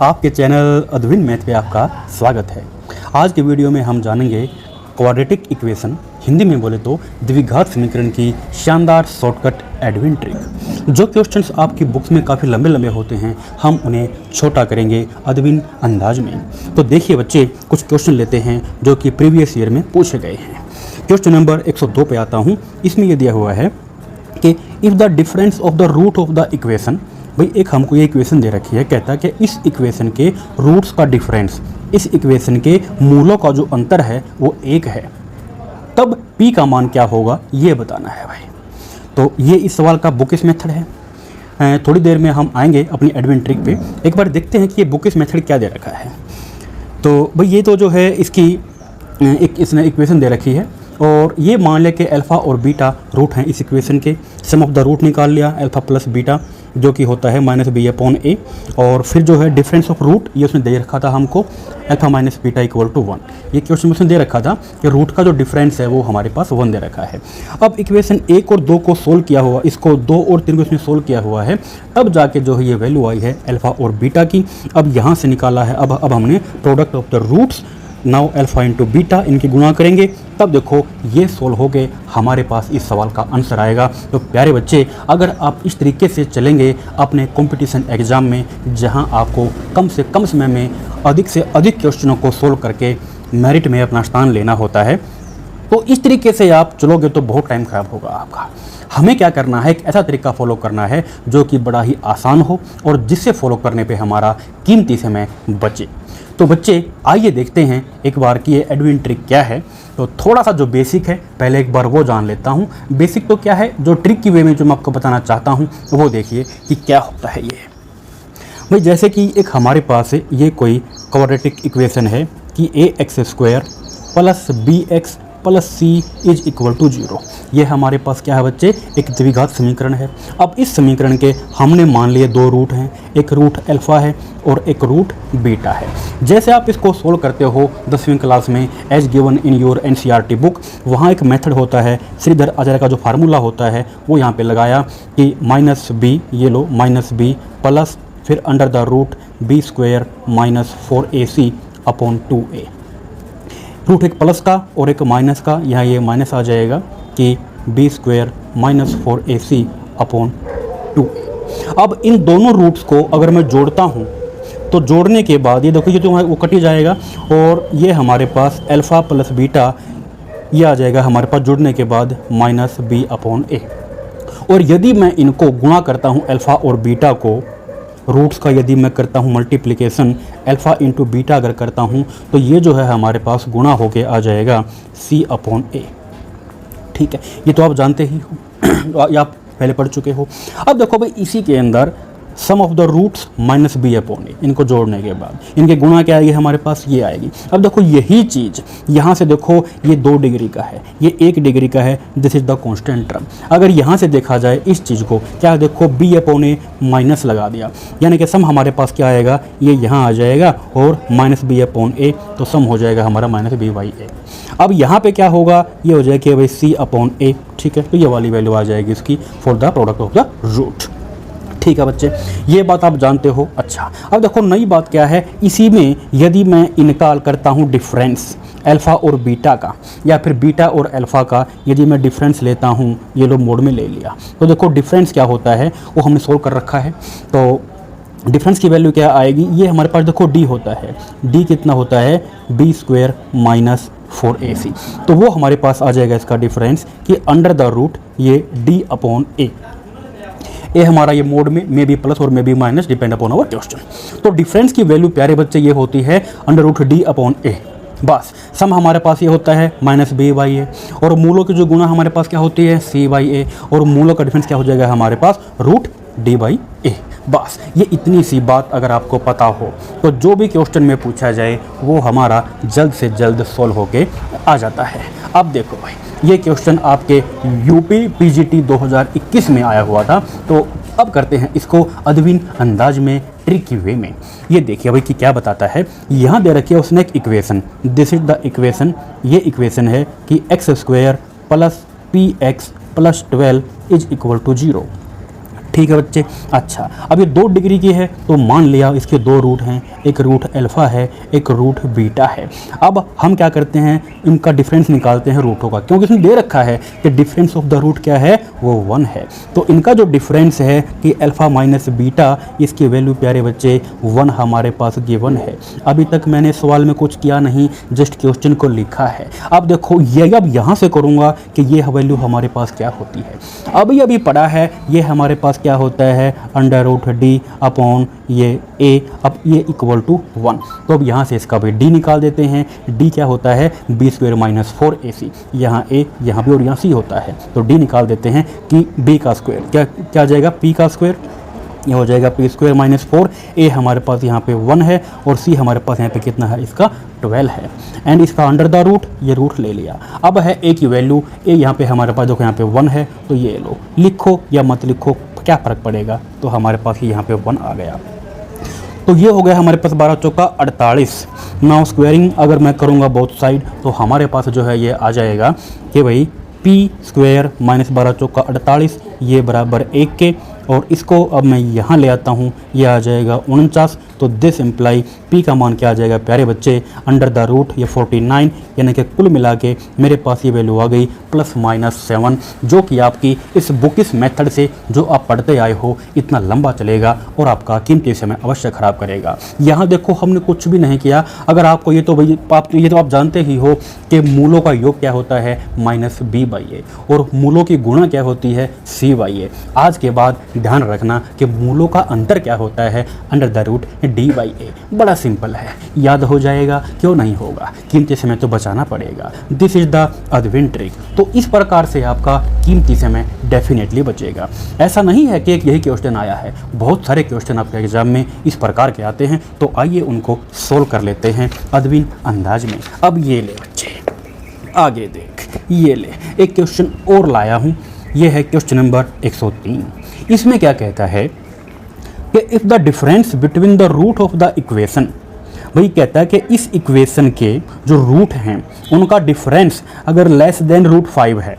आपके channel अद्विन math पे आपका स्वागत है। आज के वीडियो में हम जानेंगे क्वाड्रेटिक इक्वेशन, हिंदी में बोले तो द्विघात समीकरण की शानदार शॉर्टकट एडविन ट्रिक। जो क्वेश्चंस आपकी बुक्स में काफ़ी लंबे लंबे होते हैं, हम उन्हें छोटा करेंगे अद्विन अंदाज में। तो देखिए बच्चे, कुछ क्वेश्चन लेते हैं जो कि प्रीवियस ईयर में पूछे गए हैं। क्वेश्चन नंबर 102 पे आता हूँ। इसमें ये दिया हुआ है कि if the difference of the root of the equation, भाई एक हमको ये इक्वेशन दे रखी है, कहता है कि इस इक्वेशन के रूट्स का डिफरेंस, इस इक्वेशन के मूलों का जो अंतर है वो 1 है, तब p का मान क्या होगा ये बताना है भाई। तो ये इस सवाल का बुकिश मेथड है। थोड़ी देर में हम आएंगे अपनी एडविन ट्रिक पे। एक बार देखते हैं कि ये बुकिश मेथड क्या दे रखा है। तो भाई ये तो जो है इसकी इसने इक्वेशन दे रखी है और ये मान लिया कि अल्फ़ा और बीटा रूट हैं इस इक्वेशन के। सम ऑफ द रूट निकाल लिया अल्फ़ा प्लस बीटा, जो कि होता है -b/a, और फिर जो है डिफरेंस ऑफ रूट ये उसने दे रखा था हमको, alpha minus beta equal to 1। ये क्वेश्चन में उसने दे रखा था कि रूट का जो डिफरेंस है वो हमारे पास 1 दे रखा है। अब इक्वेशन 1 और 2 को सोल्व किया हुआ, इसको 2 और 3 को इसमें सोल्व किया हुआ है, तब जाके जो है ये वैल्यू आई है अल्फ़ा और बीटा की। अब यहाँ से निकाला है, अब हमने product of the roots, now alpha into beta, इनकी गुणा करेंगे, तब देखो ये सोल्व हो गए, हमारे पास इस सवाल का आंसर आएगा। तो प्यारे बच्चे, अगर आप इस तरीके से चलेंगे अपने कंपटीशन एग्ज़ाम में, जहां आपको कम से कम समय में अधिक से अधिक क्वेश्चनों को सोल्व करके मेरिट में अपना स्थान लेना होता है, तो इस तरीके से आप चलोगे तो बहुत टाइम ख़राब होगा आपका। हमें क्या करना है, एक ऐसा तरीका फॉलो करना है जो कि बड़ा ही आसान हो और जिससे फॉलो करने पे हमारा कीमती समय बचे। तो बच्चे आइए देखते हैं एक बार कि ये एडविन ट्रिक क्या है। तो थोड़ा सा जो बेसिक है पहले एक बार वो जान लेता हूँ। बेसिक तो क्या है, जो ट्रिक की वे में जो मैं आपको बताना चाहता हूँ वो देखिए कि क्या होता है ये। भाई जैसे कि एक हमारे पास ये कोई क्वाड्रेटिक इक्वेशन है कि ax² plus bx plus c is equal to 0। ये हमारे पास क्या है बच्चे, एक द्विघात समीकरण है। अब इस समीकरण के हमने मान लिए 2 रूट हैं, एक रूट अल्फ़ा है और एक रूट बीटा है। जैसे आप इसको सोल्व करते हो 10वीं क्लास में as given in your NCERT book, वहाँ एक मेथड होता है, श्रीधर आचार्य का जो फार्मूला होता है वो यहाँ पे लगाया कि -b, ये लो -b प्लस फिर under the root b² minus 4ac upon 2a। Root एक प्लस का और एक माइनस का, यहाँ ये माइनस आ जाएगा कि b² minus 4ac upon 2a। अब इन दोनों रूट्स को अगर मैं जोड़ता हूँ तो जोड़ने के बाद ये देखो, ये तो वो कट ही जाएगा और ये हमारे पास अल्फ़ा प्लस बीटा ये आ जाएगा हमारे पास जुड़ने के बाद -b/a। और यदि मैं इनको गुणा करता हूँ अल्फ़ा और बीटा को, रूट्स का यदि मैं करता हूँ मल्टीप्लिकेशन, अल्फ़ा इंटू बीटा अगर करता हूँ, तो ये जो है हमारे पास गुणा होके आ जाएगा c/a। ठीक है, ये तो आप जानते ही हो या आप पहले पढ़ चुके हो। अब देखो भाई, इसी के अंदर सम ऑफ द रूट्स -b/a, इनको जोड़ने के बाद इनके गुणा क्या आएगी हमारे पास, ये आएगी। अब देखो यही चीज़ यहाँ से देखो, ये 2 डिग्री का है, ये 1 डिग्री का है, this is the constant term. अगर यहाँ से देखा जाए इस चीज़ को, क्या देखो b/a माइनस लगा दिया, यानी कि सम हमारे पास क्या आएगा, ये यहाँ आ जाएगा और -b/a, तो सम हो जाएगा हमारा -b/a। अब यहाँ पे क्या होगा, ये हो जाएगा भाई c/a। ठीक है, तो ये वाली वैल्यू आ जाएगी इसकी for the product of the root. ठीक है बच्चे, ये बात आप जानते हो। अच्छा, अब देखो नई बात क्या है, इसी में यदि मैं निकाल करता हूँ डिफरेंस अल्फ़ा और बीटा का, या फिर बीटा और अल्फ़ा का यदि मैं डिफरेंस लेता हूँ, ये लो मोड में ले लिया, तो देखो डिफरेंस क्या होता है वो हमने सोल्व कर रखा है। तो डिफरेंस की वैल्यू क्या आएगी, ये हमारे पास देखो d होता है, d कितना होता है b² माइनस 4ac, तो वो हमारे पास आ जाएगा इसका डिफरेंस कि अंडर द रूट ये d/a। ये हमारा ये मोड में मे बी प्लस और may be minus, depend upon our question. तो डिफरेंस की वैल्यू प्यारे बच्चे ये होती है अंडर रूट d/a। बस सम हमारे पास ये होता है -b/a, और मूलों की जो गुणा हमारे पास क्या होती है c/a, और मूलों का डिफरेंस क्या हो जाएगा हमारे पास रूट d/a। बस ये इतनी सी बात अगर आपको पता हो तो जो भी क्वेश्चन में पूछा जाए वो हमारा जल्द से जल्द सॉल्व होके आ जाता है। अब देखो भाई, ये क्वेश्चन आपके यूपी पीजीटी 2021 में आया हुआ था, तो अब करते हैं इसको अद्विन अंदाज में, ट्रिकी वे में। ये देखिए भाई कि क्या बताता है। यहाँ दे रखी है उसने एक equation, this is the equation. ये इक्वेशन है कि x² plus px plus 12 is equal to 0। ठीक है बच्चे। अच्छा, अब ये 2 डिग्री की है तो मान लिया इसके 2 रूट हैं, एक रूट अल्फ़ा है, एक रूट बीटा है। अब हम क्या करते हैं, इनका डिफरेंस निकालते हैं रूटों का, क्योंकि इसमें दे रखा है कि डिफरेंस ऑफ द रूट क्या है, वो 1 है। तो इनका जो डिफरेंस है कि अल्फ़ा माइनस बीटा, इसकी वैल्यू प्यारे बच्चे 1 हमारे पास गिवन है। अभी तक मैंने सवाल में कुछ किया नहीं, जस्ट क्वेश्चन को लिखा है। अब देखो ये अब यहाँ से करूँगा कि ये वैल्यू हमारे पास क्या होती है। अभी पढ़ा है, ये हमारे पास क्या होता है, √d अपॉन ये a, अब ये इक्वल टू 1। तो अब यहाँ से इसका भी d निकाल देते हैं। d क्या होता है, b² - 4ac, यहाँ a यहाँ भी और यहाँ c होता है, तो d निकाल देते हैं कि b का स्क्वायर क्या आ जाएगा, p का स्क्वायर, ये हो जाएगा p² - 4, a हमारे पास यहाँ पे 1 है और c हमारे पास यहाँ पे कितना है, इसका 12 है। एंड इसका अंडर द रूट, ये रूट ले लिया। अब है a की वैल्यू, a यहाँ पे हमारे पास देखो यहाँ पे 1 है, तो ये लो, लिखो या मत लिखो क्या फ़र्क पड़ेगा, तो हमारे पास यहाँ पे 1 आ गया। तो ये हो गया हमारे पास 12 चौका 48। नाउ स्क्वायरिंग अगर मैं करूँगा बोथ साइड, तो हमारे पास जो है ये आ जाएगा कि भाई p² - 12 चौका 48 ये बराबर 1 के, और इसको अब मैं यहाँ ले आता हूँ, ये आ जाएगा 49। तो दिस इम्प्लाई p का मान क्या आ जाएगा प्यारे बच्चे, अंडर द रूट ये 49, यानी कि कुल मिला के मेरे पास ये वैल्यू आ गई +-7, जो कि आपकी इस बुकिस मेथड से जो आप पढ़ते आए हो इतना लंबा चलेगा और आपका कीमती समय अवश्य ख़राब करेगा। यहाँ देखो हमने कुछ भी नहीं किया। अगर आपको ये तो भाई आप जानते ही हो कि मूलों का योग क्या होता है, -b/a, और मूलों की गुणा क्या होती है, c/a। आज के बाद ध्यान रखना कि मूलों का अंतर क्या होता है, अंडर द रूट d/a। बड़ा सिंपल है, याद हो जाएगा, क्यों नहीं होगा, कीमती समय तो बचाना पड़ेगा। This is the अडविन trick. तो इस प्रकार से आपका कीमती समय डेफिनेटली बचेगा। ऐसा नहीं है कि एक यही क्वेश्चन आया है, बहुत सारे क्वेश्चन आपके एग्जाम में इस प्रकार के आते हैं। तो आइए उनको सोल्व कर लेते हैं अदविन अंदाज में। अब ये ले बच्चे, आगे देख, ये ले एक क्वेश्चन और लाया हूँ, ये है क्वेश्चन नंबर 103। इसमें क्या कहता है कि if the difference between the root of the equation, वही कहता है कि इस इक्वेशन के जो रूट हैं उनका डिफरेंस अगर लेस देन √5 है।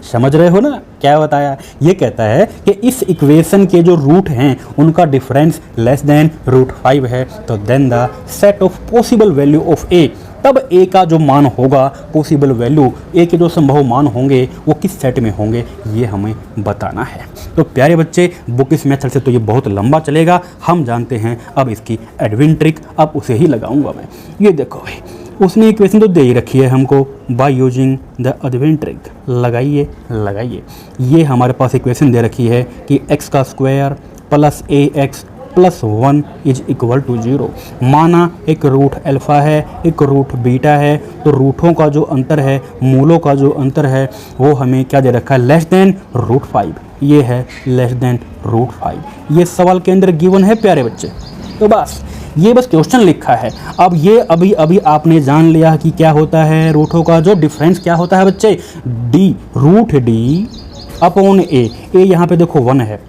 समझ रहे हो ना क्या बताया, ये कहता है कि इस इक्वेशन के जो रूट हैं उनका डिफरेंस लेस देन √5 है, तो then the set of possible value of a, तब a का जो मान होगा, पॉसिबल वैल्यू a के जो संभव मान होंगे वो किस सेट में होंगे, ये हमें बताना है। तो प्यारे बच्चे बुकिस मेथड से तो ये बहुत लंबा चलेगा, हम जानते हैं अब इसकी एडविन ट्रिक, अब उसे ही लगाऊंगा मैं। ये देखो भाई, उसने इक्वेशन तो दे ही रखी है हमको, बाय यूजिंग द अडविन ट्रिक लगाइए। ये हमारे पास इक्वेशन दे रखी है कि x का square + ax + 1 is equal to 0। माना एक रूट अल्फ़ा है, एक रूट बीटा है, तो रूटों का जो अंतर है, मूलों का जो अंतर है, वो हमें क्या दे रखा है, लेस देन √5। ये है लेस देन √5। ये सवाल के अंदर गिवन है प्यारे बच्चे। तो बस ये बस क्वेश्चन लिखा है। अब ये अभी आपने जान लिया कि क्या होता है, रूटों का जो डिफरेंस क्या होता है बच्चे, √d अपॉन a। यहाँ पे देखो 1 है,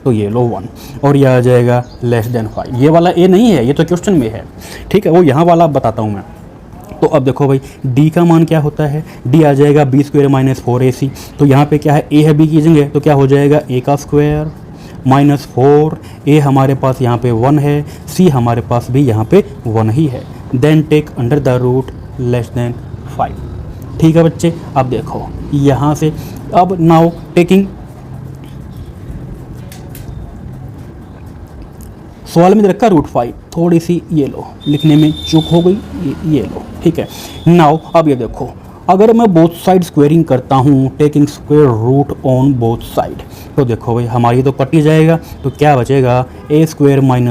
तो ये लो 1, और यह आ जाएगा लेस देन 5। ये वाला a नहीं है, ये तो क्वेश्चन में है, ठीक है, वो यहाँ वाला बताता हूँ मैं। तो अब देखो भाई d का मान क्या होता है, d आ जाएगा b² - 4ac। तो यहाँ पे क्या है, a है b कीजिएंगे तो क्या हो जाएगा, a का स्क्वायर -4, a हमारे पास यहाँ पे 1 है, c हमारे पास भी यहाँ पे 1 ही है। Then take under the root less than 5। ठीक है बच्चे, अब देखो यहाँ से, अब नाउ टेकिंग, सवाल में रखा √5, थोड़ी सी ये लो लिखने में चूक हो गई, ये लो, ठीक है। नाउ अब ये देखो, अगर मैं बोथ साइड स्क्वेयरिंग करता हूँ, taking square root on both side, तो देखो भाई हमारी तो कट ही जाएगा, तो क्या बचेगा, a² -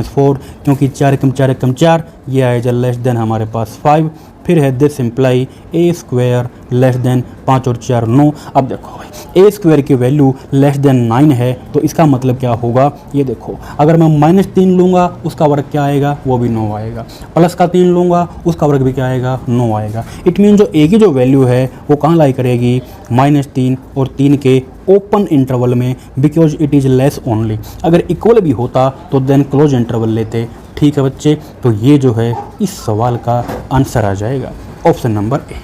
4, क्योंकि 4 × 4 = 4, ये आएगा लेस देन हमारे पास 5। फिर है this imply a² less than 5 और 4 9। अब देखो भाई a² की वैल्यू लेस देन 9 है, तो इसका मतलब क्या होगा, ये देखो अगर मैं -3 लूँगा उसका वर्ग क्या आएगा, वो भी 9 आएगा, प्लस का 3 लूँगा उसका वर्ग भी क्या आएगा, 9 आएगा। इट मीन जो a की जो वैल्यू है वो कहाँ लाई करेगी, -3 और 3 के ओपन इंटरवल में, because it is less only. अगर इक्वल भी होता तो देन क्लोज इंटरवल लेते। ठीक है बच्चे, तो ये जो है इस सवाल का आंसर आ जाएगा option number A.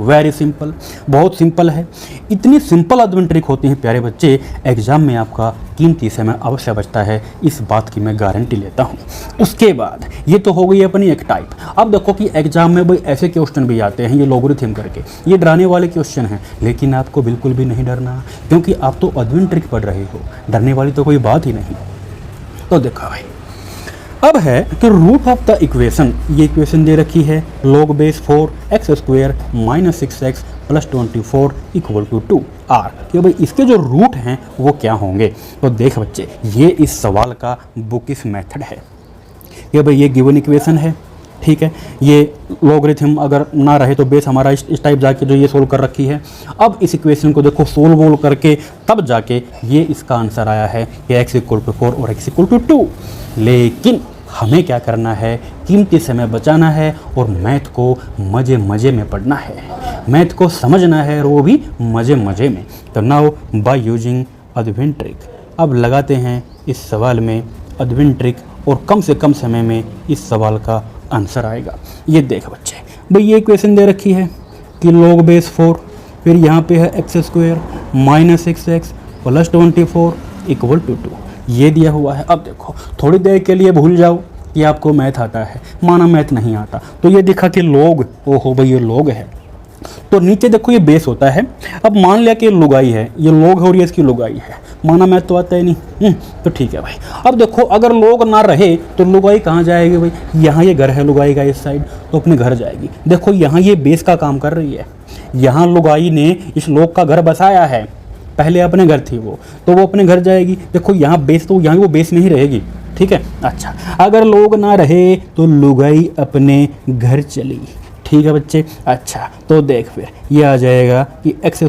Very simple, बहुत सिंपल है। इतनी सिंपल अदविन ट्रिक होती हैं प्यारे बच्चे, एग्जाम में आपका कीमती समय अवश्य बचता है, इस बात की मैं गारंटी लेता हूँ। उसके बाद ये तो हो गई अपनी एक टाइप। अब देखो कि एग्जाम में भाई ऐसे क्वेश्चन भी आते हैं ये लोगरिथम करके, ये डराने वाले क्वेश्चन हैं, लेकिन आपको बिल्कुल भी नहीं डरना, क्योंकि आप तो अदविन ट्रिक पढ़ रहे हो, डरने वाली तो कोई बात ही नहीं। तो देखो भाई, अब है कि रूट ऑफ द इक्वेशन, ये इक्वेशन दे रखी है log base 4x² - 6x + 24 = 2 r, कि भाई इसके जो रूट हैं वो क्या होंगे। तो देख बच्चे, ये इस सवाल का बुकिश मेथड है कि भाई ये गिवन इक्वेशन है, ठीक है, ये लॉगरिथम अगर ना रहे तो बेस हमारा इस टाइप जाके जो ये सोल्व कर रखी है। अब इस इक्वेशन को देखो सोल्व वोल्व करके तब जाके ये इसका आंसर आया है कि x = 4 और x = 2। लेकिन हमें क्या करना है, कीमती समय बचाना है और मैथ को मज़े मज़े में पढ़ना है, मैथ को समझना है और वो भी मज़े मज़े में। तो now by using Advin trick, अब लगाते हैं इस सवाल में अदविन ट्रिक और कम से कम समय में इस सवाल का आंसर आएगा। ये देख बच्चे, भाई ये इक्वेशन दे रखी है कि log बेस 4, फिर यहाँ पे है x² - 6x + 24 = 2, ये दिया हुआ है। अब देखो थोड़ी देर के लिए भूल जाओ कि आपको मैथ आता है, माना मैथ नहीं आता, तो ये दिखा कि log, ओहो भाई ये log है, तो नीचे देखो ये बेस होता है। अब मान लिया कि लुगाई है, ये log है और ये इसकी लुगाई है, माना मैथ तो आता ही नहीं, तो ठीक है भाई। अब देखो अगर log ना रहे तो लुगाई कहाँ जाएगी भाई, यहाँ ये घर है लुगाई का इस साइड, तो अपने घर जाएगी। देखो यहाँ ये बेस का काम कर रही है, यहाँ लुगाई ने इस log का घर बसाया है, पहले अपने घर थी वो, तो वो अपने घर जाएगी। देखो यहाँ बेस, तो यहाँ वो बेस में ही रहेगी, ठीक है। अच्छा, अगर log ना रहे तो लुगाई अपने घर चली, ठीक है बच्चे। अच्छा, तो देख फिर ये आ जाएगा कि x² -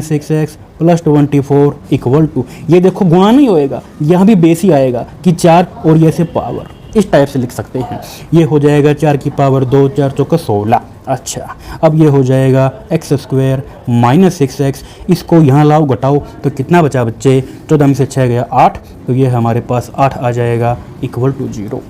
6x + 24 = 2, ये देखो गुणा नहीं होएगा, यहाँ भी बेस ही आएगा कि 4 और ये से पावर, इस टाइप से लिख सकते हैं। ये हो जाएगा 4 की पावर 2, 4 चौका 16। अच्छा, अब ये हो जाएगा x² - 6x, इसको यहाँ लाओ घटाओ तो कितना बचा बच्चे, 14 में से 6 गया 8, तो ये हमारे पास 8 आ जाएगा = 0।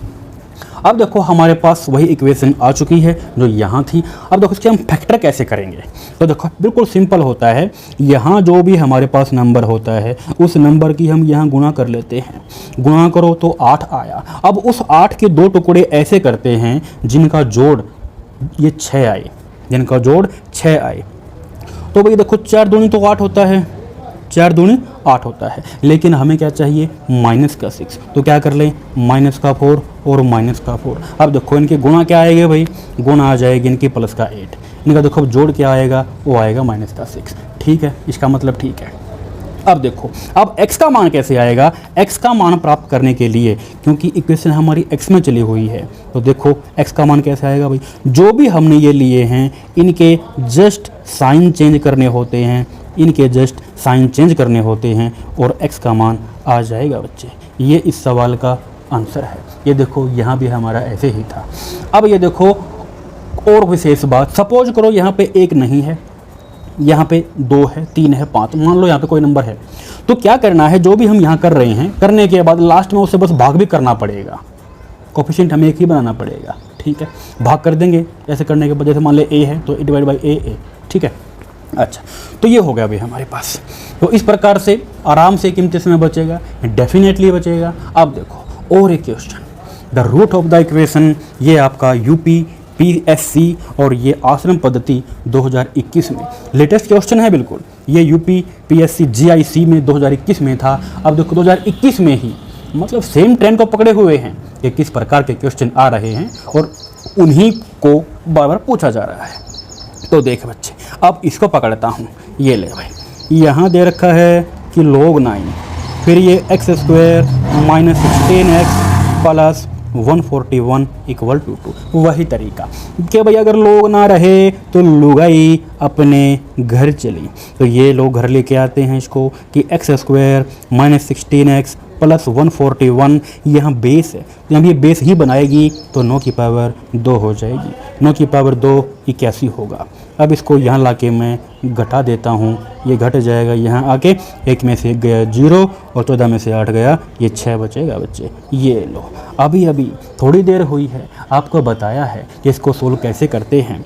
अब देखो हमारे पास वही इक्वेशन आ चुकी है जो यहाँ थी। अब देखो इसके हम फैक्टर कैसे करेंगे, तो देखो बिल्कुल सिंपल होता है, यहाँ जो भी हमारे पास नंबर होता है उस नंबर की हम यहाँ गुणा कर लेते हैं, गुणा करो तो 8 आया। अब उस 8 के 2 टुकड़े ऐसे करते हैं जिनका जोड़ ये 6 आए, जिनका जोड़ 6 आए। तो भाई देखो 4 दूनी तो 8 होता है, 4 दूनी 8 होता है, लेकिन हमें क्या चाहिए -6, तो क्या कर लें -4 और -4। अब देखो इनके गुणा क्या आएगा भाई, गुणा आ जाएगी इनकी +8, इनका देखो जोड़ क्या आएगा, वो आएगा -6, ठीक है, इसका मतलब ठीक है। अब देखो अब x का मान कैसे आएगा, x का मान प्राप्त करने के लिए, क्योंकि इक्वेशन हमारी x में चली हुई है, तो देखो x का मान कैसे आएगा भाई, जो भी हमने ये लिए हैं इनके जस्ट साइन चेंज करने होते हैं, इनके जस्ट साइन चेंज करने होते हैं और x का मान आ जाएगा बच्चे। ये इस सवाल का आंसर है। ये देखो यहाँ भी हमारा ऐसे ही था। अब ये देखो और विशेष बात, सपोज करो यहाँ पे 1 नहीं है, यहाँ पे 2 है, 3 है, 5, मान लो यहाँ पे कोई नंबर है, तो क्या करना है, जो भी हम यहाँ कर रहे हैं करने के बाद लास्ट में उससे बस भाग भी करना पड़ेगा, कोफिशिएंट हमें एक ही बनाना पड़ेगा, ठीक है। भाग कर देंगे ऐसे करने के बाद, जैसे मान ले a है तो a/a, ठीक है। अच्छा, तो ये हो गया अभी हमारे पास। तो इस प्रकार से आराम से कीमती समय बचेगा, डेफिनेटली बचेगा। अब देखो और एक question, the root of the equation, ये आपका UPPSC और ये आश्रम पद्धति 2021 में लेटेस्ट क्वेश्चन है बिल्कुल। ये UPPSC GIC में 2021 में था। अब देखो 2021 में ही, मतलब सेम ट्रेंड को पकड़े हुए हैं कि किस प्रकार के क्वेश्चन आ रहे हैं और उन्हीं को बार बार पूछा जा रहा है। तो देख बच्चे, अब इसको पकड़ता हूँ, ये ले भाई, यहाँ दे रखा है कि log 9, फिर ये x² - 16x + 141 = 2, वही तरीका कि भाई अगर log ना रहे तो लुगाई अपने घर चली, तो ये लोग घर लेके आते हैं इसको कि x² - 16x + 141, यहाँ बेस है, तो यहाँ ये बेस ही बनाएगी तो 9 की पावर 2 हो जाएगी, 9 की पावर 2 81 होगा। अब इसको यहाँ लाके मैं घटा देता हूँ, ये घट जाएगा, यहाँ आके 1 में से गया 0 और 14 में से 8 गया, ये 6 बचेगा बच्चे। ये लो, अभी थोड़ी देर हुई है आपको बताया है कि इसको सोल्व कैसे करते हैं।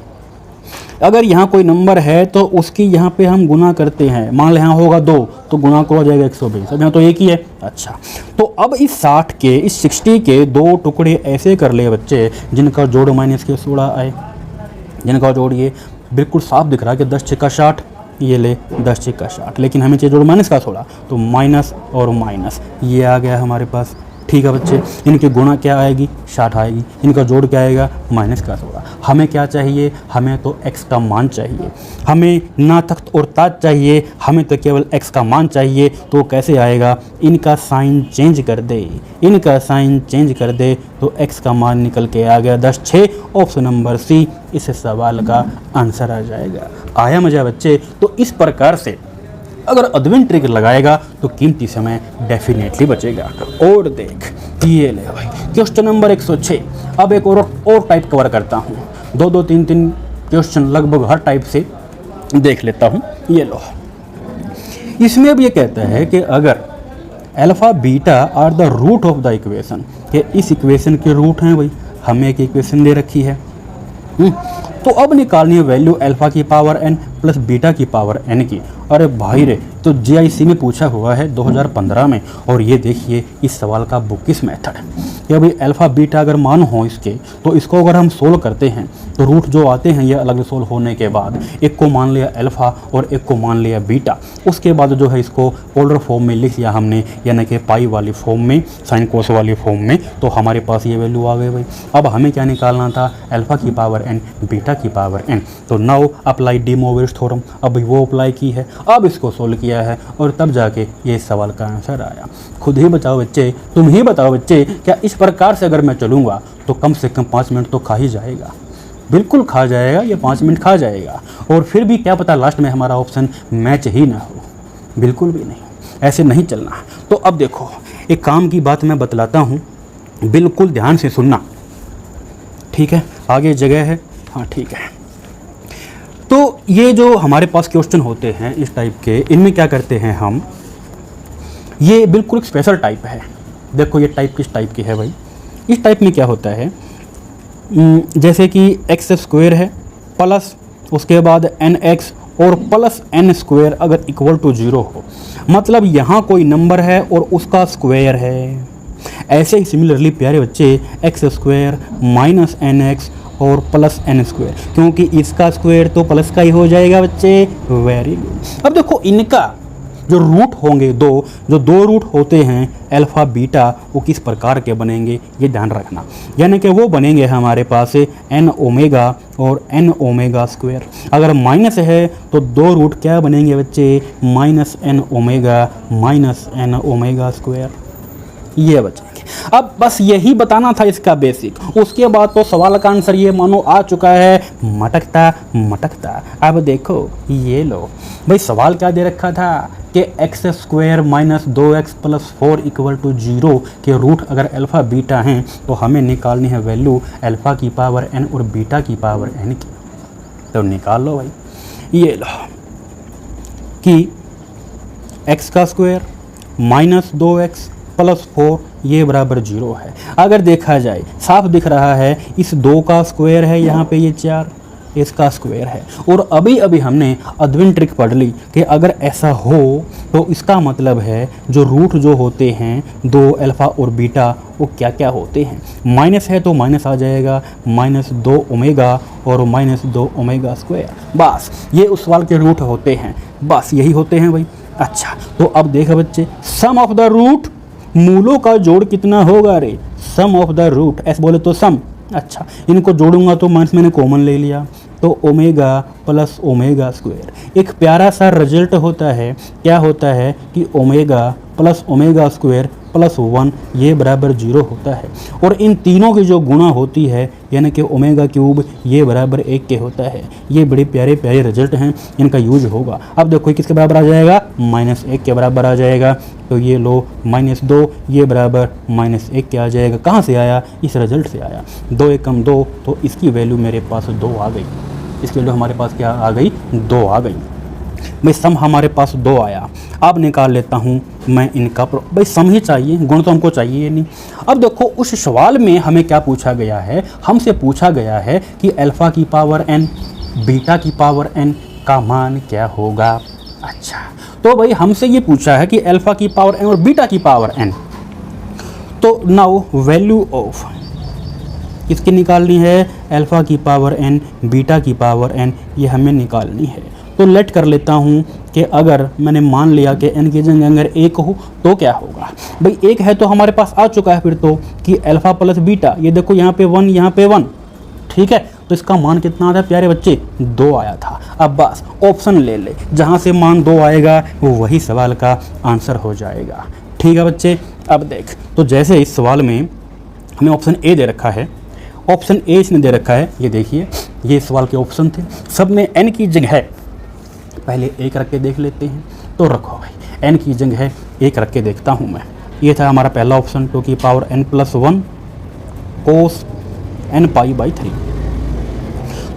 अगर यहाँ कोई नंबर है तो उसकी यहाँ पे हम गुना करते हैं। मान लो यहाँ होगा 2 तो गुना को हो जाएगा 120। अब यहाँ तो एक ही है। अच्छा, तो अब इस 60 के 2 टुकड़े ऐसे कर ले बच्चे जिनका जोड़ माइनस के 16 आए। जिनका जोड़ ये बिल्कुल साफ दिख रहा है कि 10 छक्का 60, ये ले 10 छक्का 60, लेकिन हमें चाहिए जोड़ माइनस का 16, तो माइनस और माइनस ये आ गया हमारे पास। ठीक है बच्चे, इनकी गुणा क्या आएगी? 60 आएगी। इनका जोड़ क्या आएगा? माइनस का 16। हमें क्या चाहिए? हमें तो x का मान चाहिए। हमें ना तख्त और ताज चाहिए, हमें तो केवल x का मान चाहिए। तो कैसे आएगा? इनका साइन चेंज कर दे, इनका साइन चेंज कर दे तो x का मान निकल के आ गया 10 6। ऑप्शन नंबर सी इस सवाल का आंसर आ जाएगा। आया मजा बच्चे? तो इस प्रकार से अगर अद्विन ट्रिक लगाएगा तो कीमती समय डेफिनेटली बचेगा। और देख ये ले भाई क्वेश्चन नंबर 106। अब एक और टाइप कवर करता हूँ। 2 3 क्वेश्चन लगभग हर टाइप से देख लेता हूँ। ये लो, इसमें अब ये कहता है कि अगर alpha beta are the root of the equation, कि इस इक्वेशन के रूट हैं भाई, हमें एक इक्वेशन दे रखी है। तो अब निकालनी है वैल्यू अल्फा की पावर n प्लस बीटा की पावर n की। अरे भाई रे, तो JIC में पूछा हुआ है 2015 में। और ये देखिए इस सवाल का बुकिस मेथड कि भाई अल्फा बीटा अगर मान हो इसके, तो इसको अगर हम सोल्व करते हैं तो रूट जो आते हैं ये अलग सोल्व होने के बाद एक को मान लिया अल्फा और एक को मान लिया बीटा। उसके बाद जो है इसको पोलर फॉर्म में लिख लिया हमने, यानी कि पाई वाली फॉर्म में, साइन कोस वाली फॉर्म में। तो हमारे पास ये वैल्यू आ गई भाई। अब हमें क्या निकालना था? अल्फा की पावर n बीटा की पावर n। तो नाउ अप्लाई डी मोवियर्स थ्योरम, अब वो अप्लाई की है, अब इसको सोल्व किया है और तब जाके ये सवाल का आंसर आया। खुद ही बताओ बच्चे, तुम ही बताओ बच्चे, क्या इस प्रकार से अगर मैं चलूँगा तो कम से कम 5 मिनट तो खा ही जाएगा? बिल्कुल खा जाएगा, ये 5 मिनट खा जाएगा। और फिर भी क्या पता लास्ट में हमारा ऑप्शन मैच ही ना हो। बिल्कुल भी नहीं, ऐसे नहीं चलना। तो अब देखो, एक काम की बात मैं बतलाता हूँ, बिल्कुल ध्यान से सुनना, ठीक है? आगे जगह है, हाँ ठीक है। तो ये जो हमारे पास क्वेश्चन होते हैं इस टाइप के, इनमें क्या करते हैं हम, ये बिल्कुल एक स्पेशल टाइप है। देखो ये टाइप किस टाइप की है भाई। इस टाइप में क्या होता है, जैसे कि एक्स स्क्वायर है प्लस उसके बाद nx और प्लस n स्क्वायर अगर इक्वल टू 0 हो, मतलब यहाँ कोई नंबर है और उसका स्क्वायर है। ऐसे ही सिमिलरली प्यारे बच्चे एक्स स्क्वायर माइनस NX और प्लस n स्क्वायर, क्योंकि इसका स्क्वायर तो प्लस का ही हो जाएगा बच्चे। Very good. अब देखो इनका जो रूट होंगे जो दो रूट होते हैं अल्फा बीटा, वो किस प्रकार के बनेंगे ये ध्यान रखना। यानी कि वो बनेंगे हमारे पास n ओमेगा और n ओमेगा स्क्वायर। अगर माइनस है तो 2 रूट क्या बनेंगे बच्चे? Minus n omega square. ये बचेंगे। अब बस यही बताना था इसका बेसिक। उसके बाद तो सवाल का आंसर ये मानो आ चुका है मटकता। अब देखो ये लो भाई, सवाल क्या दे रखा था कि x square minus 2x plus 4 equal to 0 के रूट अगर अल्फ़ा बीटा हैं तो हमें निकालनी है वैल्यू अल्फ़ा की पावर n और बीटा की पावर n की। तो निकाल लो भाई। ये लो कि x का स्क्वायर माइनस 2x प्लस 4 ये बराबर 0 है। अगर देखा जाए साफ दिख रहा है, इस 2 का स्क्वायर है, यहाँ पे ये 4 इसका स्क्वायर है। और अभी हमने अद्विन ट्रिक पढ़ ली कि अगर ऐसा हो तो इसका मतलब है जो रूट जो होते हैं 2 अल्फ़ा और बीटा वो क्या क्या होते हैं। माइनस है तो माइनस आ जाएगा, -2 ओमेगा और -2 ओमेगा स्क्वायर। बस ये उस सवाल के रूट होते हैं, बस यही होते हैं भाई। अच्छा तो अब देखो बच्चे, सम ऑफ द रूट, मूलों का जोड़ कितना होगा रे? सम ऑफ द रूट, ऐसे बोले तो सम। अच्छा इनको जोड़ूंगा तो माइनस मैंने कॉमन ले लिया, तो ओमेगा प्लस ओमेगा स्क्वायर। एक प्यारा सा रिजल्ट होता है, क्या होता है कि omega plus omega square plus 1 ये बराबर 0 होता है। और इन तीनों की जो गुणा होती है यानी कि ओमेगा क्यूब ये बराबर 1 के होता है। ये बड़े प्यारे प्यारे रिजल्ट हैं, इनका यूज होगा। अब देखो ये किसके बराबर आ जाएगा? -1 के बराबर आ जाएगा। तो ये लो -2 ये बराबर -1 के आ जाएगा। कहाँ से आया? इस रिजल्ट से आया। 2 एकम 2, तो इसकी वैल्यू मेरे पास 2 आ गई। इसकी वैल्यू हमारे पास क्या आ गई? 2 आ गई भाई। सम हमारे पास 2 आया। अब निकाल लेता हूँ मैं इनका भाई सम ही चाहिए, गुण तो हमको चाहिए नहीं। अब देखो उस सवाल में हमें क्या पूछा गया है? हमसे पूछा गया है कि अल्फ़ा की पावर n, बीटा की पावर n का मान क्या होगा। अच्छा, तो भाई हमसे ये पूछा है कि अल्फा की पावर n और बीटा की पावर n, तो नाउ वैल्यू ऑफ किसकी निकालनी है, अल्फा की पावर n बीटा की पावर n, ये हमें निकालनी है। तो लेट कर लेता हूँ कि अगर मैंने मान लिया कि n की जगह अगर 1 हो तो क्या होगा। भाई 1 है तो हमारे पास आ चुका है फिर तो कि अल्फा प्लस बीटा, ये देखो यहाँ पे 1 यहाँ पे 1, ठीक है। तो इसका मान कितना आता है प्यारे बच्चे, 2 आया था। अब बस ऑप्शन ले ले, जहाँ से मान 2 आएगा वो वही सवाल का आंसर हो जाएगा। ठीक है बच्चे, अब देख, तो जैसे इस सवाल में हमें ऑप्शन ए दे रखा है, ऑप्शन ए इसने दे रखा है, ये देखिए ये सवाल के ऑप्शन थे, सब में n की जगह पहले 1 रख के देख लेते हैं। तो रखो भाई n की जगह 1 रख के देखता हूँ मैं। ये था हमारा पहला ऑप्शन, 2 की power n + 1 cos n pi by 3।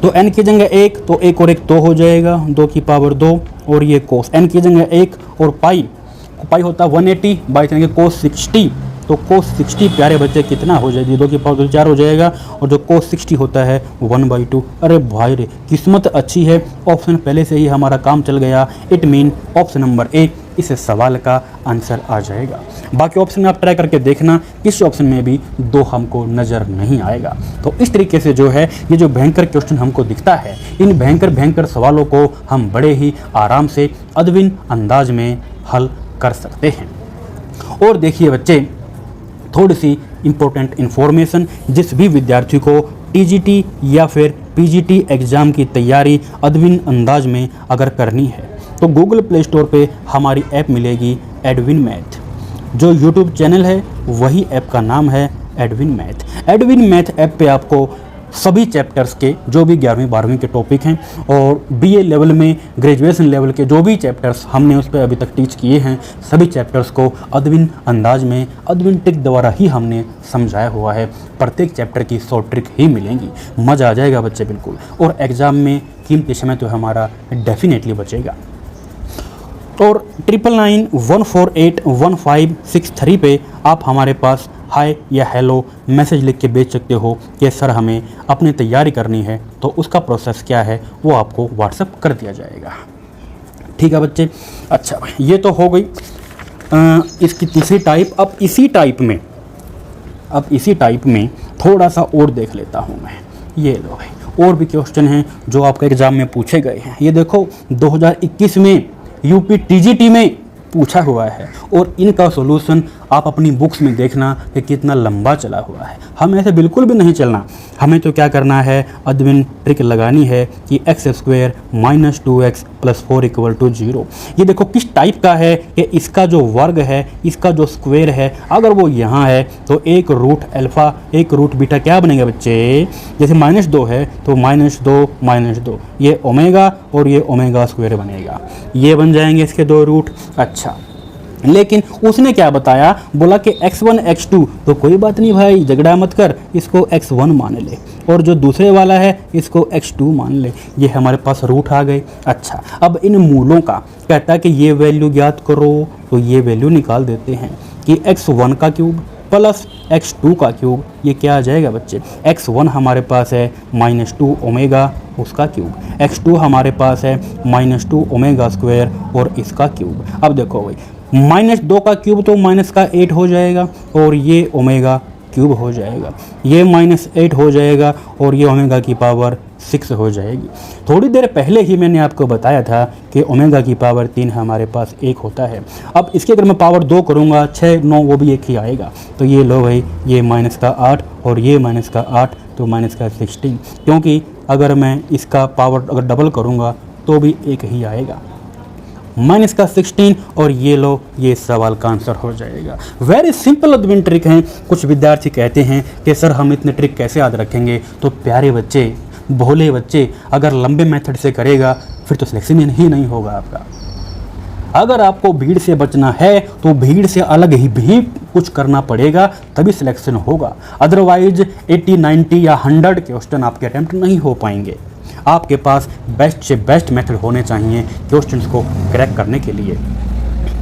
तो n की जगह 1, तो 1 और 1 2 हो जाएगा, 2 की पावर 2, और ये कोस n की जगह 1 और पाई होता 180 बाई 3 कोस 60। तो कोस 60 प्यारे बच्चे कितना हो जाएगी, 2 की पावर 4 हो जाएगा, और जो कोस 60 होता है 1/2। अरे भाई रे, किस्मत अच्छी है, ऑप्शन पहले से ही हमारा काम चल गया। It mean option number A इस सवाल का आंसर आ जाएगा। बाकी ऑप्शन में आप ट्राई करके देखना, किस ऑप्शन में भी 2 हमको नज़र नहीं आएगा। तो इस तरीके से जो है ये जो भयंकर क्वेश्चन हमको दिखता है, इन भयंकर सवालों को हम बड़े ही आराम से अदविन अंदाज में हल कर सकते हैं। और देखिए बच्चे, थोड़ी सी इम्पोर्टेंट इन्फॉर्मेशन, जिस भी विद्यार्थी को टीजीटी या फिर पीजीटी एग्ज़ाम की तैयारी अदविन अंदाज में अगर करनी है तो गूगल प्ले स्टोर पे हमारी ऐप मिलेगी एडविन मैथ। जो यूट्यूब चैनल है वही ऐप का नाम है Edwin math. Edwin math app पे आपको सभी चैप्टर्स के जो भी 11वीं 12वीं के टॉपिक हैं और बीए लेवल में ग्रेजुएशन लेवल के जो भी चैप्टर्स हमने उस पर अभी तक टीच किए हैं, सभी चैप्टर्स को अदविन अंदाज में अदविन ट्रिक द्वारा ही हमने समझाया हुआ है। प्रत्येक चैप्टर की 100 ट्रिक ही मिलेंगी, मज़ा आ जाएगा बच्चे बिल्कुल। और एग्ज़ाम में कीमती समय तो हमारा डेफिनेटली बचेगा। और 9991481563 पे आप हमारे पास हाय या हेलो मैसेज लिख के भेज सकते हो कि सर हमें अपनी तैयारी करनी है, तो उसका प्रोसेस क्या है वो आपको व्हाट्सएप कर दिया जाएगा। ठीक है बच्चे। अच्छा भाई, ये तो हो गई इसकी तीसरी टाइप। अब इसी टाइप में थोड़ा सा और देख लेता हूँ मैं। ये लो भाई, और भी क्वेश्चन हैं जो आपके एग्ज़ाम में पूछे गए हैं। ये देखो 2021 में यूपी टीजीटी में पूछा हुआ है, और इनका सॉल्यूशन आप अपनी बुक्स में देखना कि कितना लंबा चला हुआ है। हमें ऐसे बिल्कुल भी नहीं चलना, हमें तो क्या करना है, अदविन ट्रिक लगानी है कि x² - 2x + 4 = 0। ये देखो किस टाइप का है कि इसका जो वर्ग है, इसका जो स्क्वायर है, अगर वो यहाँ है तो 1 रूट अल्फ़ा 1 रूट बीटा क्या बनेगा बच्चे, जैसे -2 है तो -2 ये ओमेगा और ये ओमेगा स्क्वायर बनेगा, ये बन जाएंगे इसके 2 रूट। अच्छा, लेकिन उसने क्या बताया, बोला कि x1 x2, तो कोई बात नहीं भाई, झगड़ा मत कर, इसको x1 मान ले, और जो दूसरे वाला है इसको x2 मान ले। ये हमारे पास रूट आ गए। अच्छा, अब इन मूलों का कहता है कि ये वैल्यू ज्ञात करो, तो ये वैल्यू निकाल देते हैं कि x1 का क्यूब प्लस x2 का क्यूब, ये क्या आ जाएगा बच्चे, x1 हमारे पास है -2 ओमेगा उसका क्यूब, x2 हमारे पास है -2 ओमेगा स्क्वायर और इसका क्यूब। अब देखो भाई, -2 का क्यूब तो -8 हो जाएगा, और ये ओमेगा क्यूब हो जाएगा, ये -8 हो जाएगा, और ये ओमेगा की पावर 6 हो जाएगी। थोड़ी देर पहले ही मैंने आपको बताया था कि ओमेगा की पावर 3 हमारे पास 1 होता है। अब इसके अगर मैं पावर 2 करूँगा, 6 9 वो भी 1 ही आएगा। तो ये लो भाई, ये -8 और ये -8, तो -16, क्योंकि अगर मैं इसका पावर अगर डबल करूँगा तो भी 1 ही आएगा, -16, और ये लो, ये सवाल का आंसर हो जाएगा। वेरी सिंपल अदविन ट्रिक हैं। कुछ विद्यार्थी कहते हैं कि सर हम इतने ट्रिक कैसे याद रखेंगे, तो प्यारे बच्चे, भोले बच्चे, अगर लंबे मेथड से करेगा फिर तो सिलेक्शन ही नहीं होगा आपका। अगर आपको भीड़ से बचना है तो भीड़ से अलग ही भी कुछ करना पड़ेगा, तभी सिलेक्शन होगा। अदरवाइज 80 90 या 100 क्वेश्चन आपके अटैम्प्ट नहीं हो पाएंगे। आपके पास बेस्ट से बेस्ट मेथड होने चाहिए क्वेश्चंस को क्रैक करने के लिए।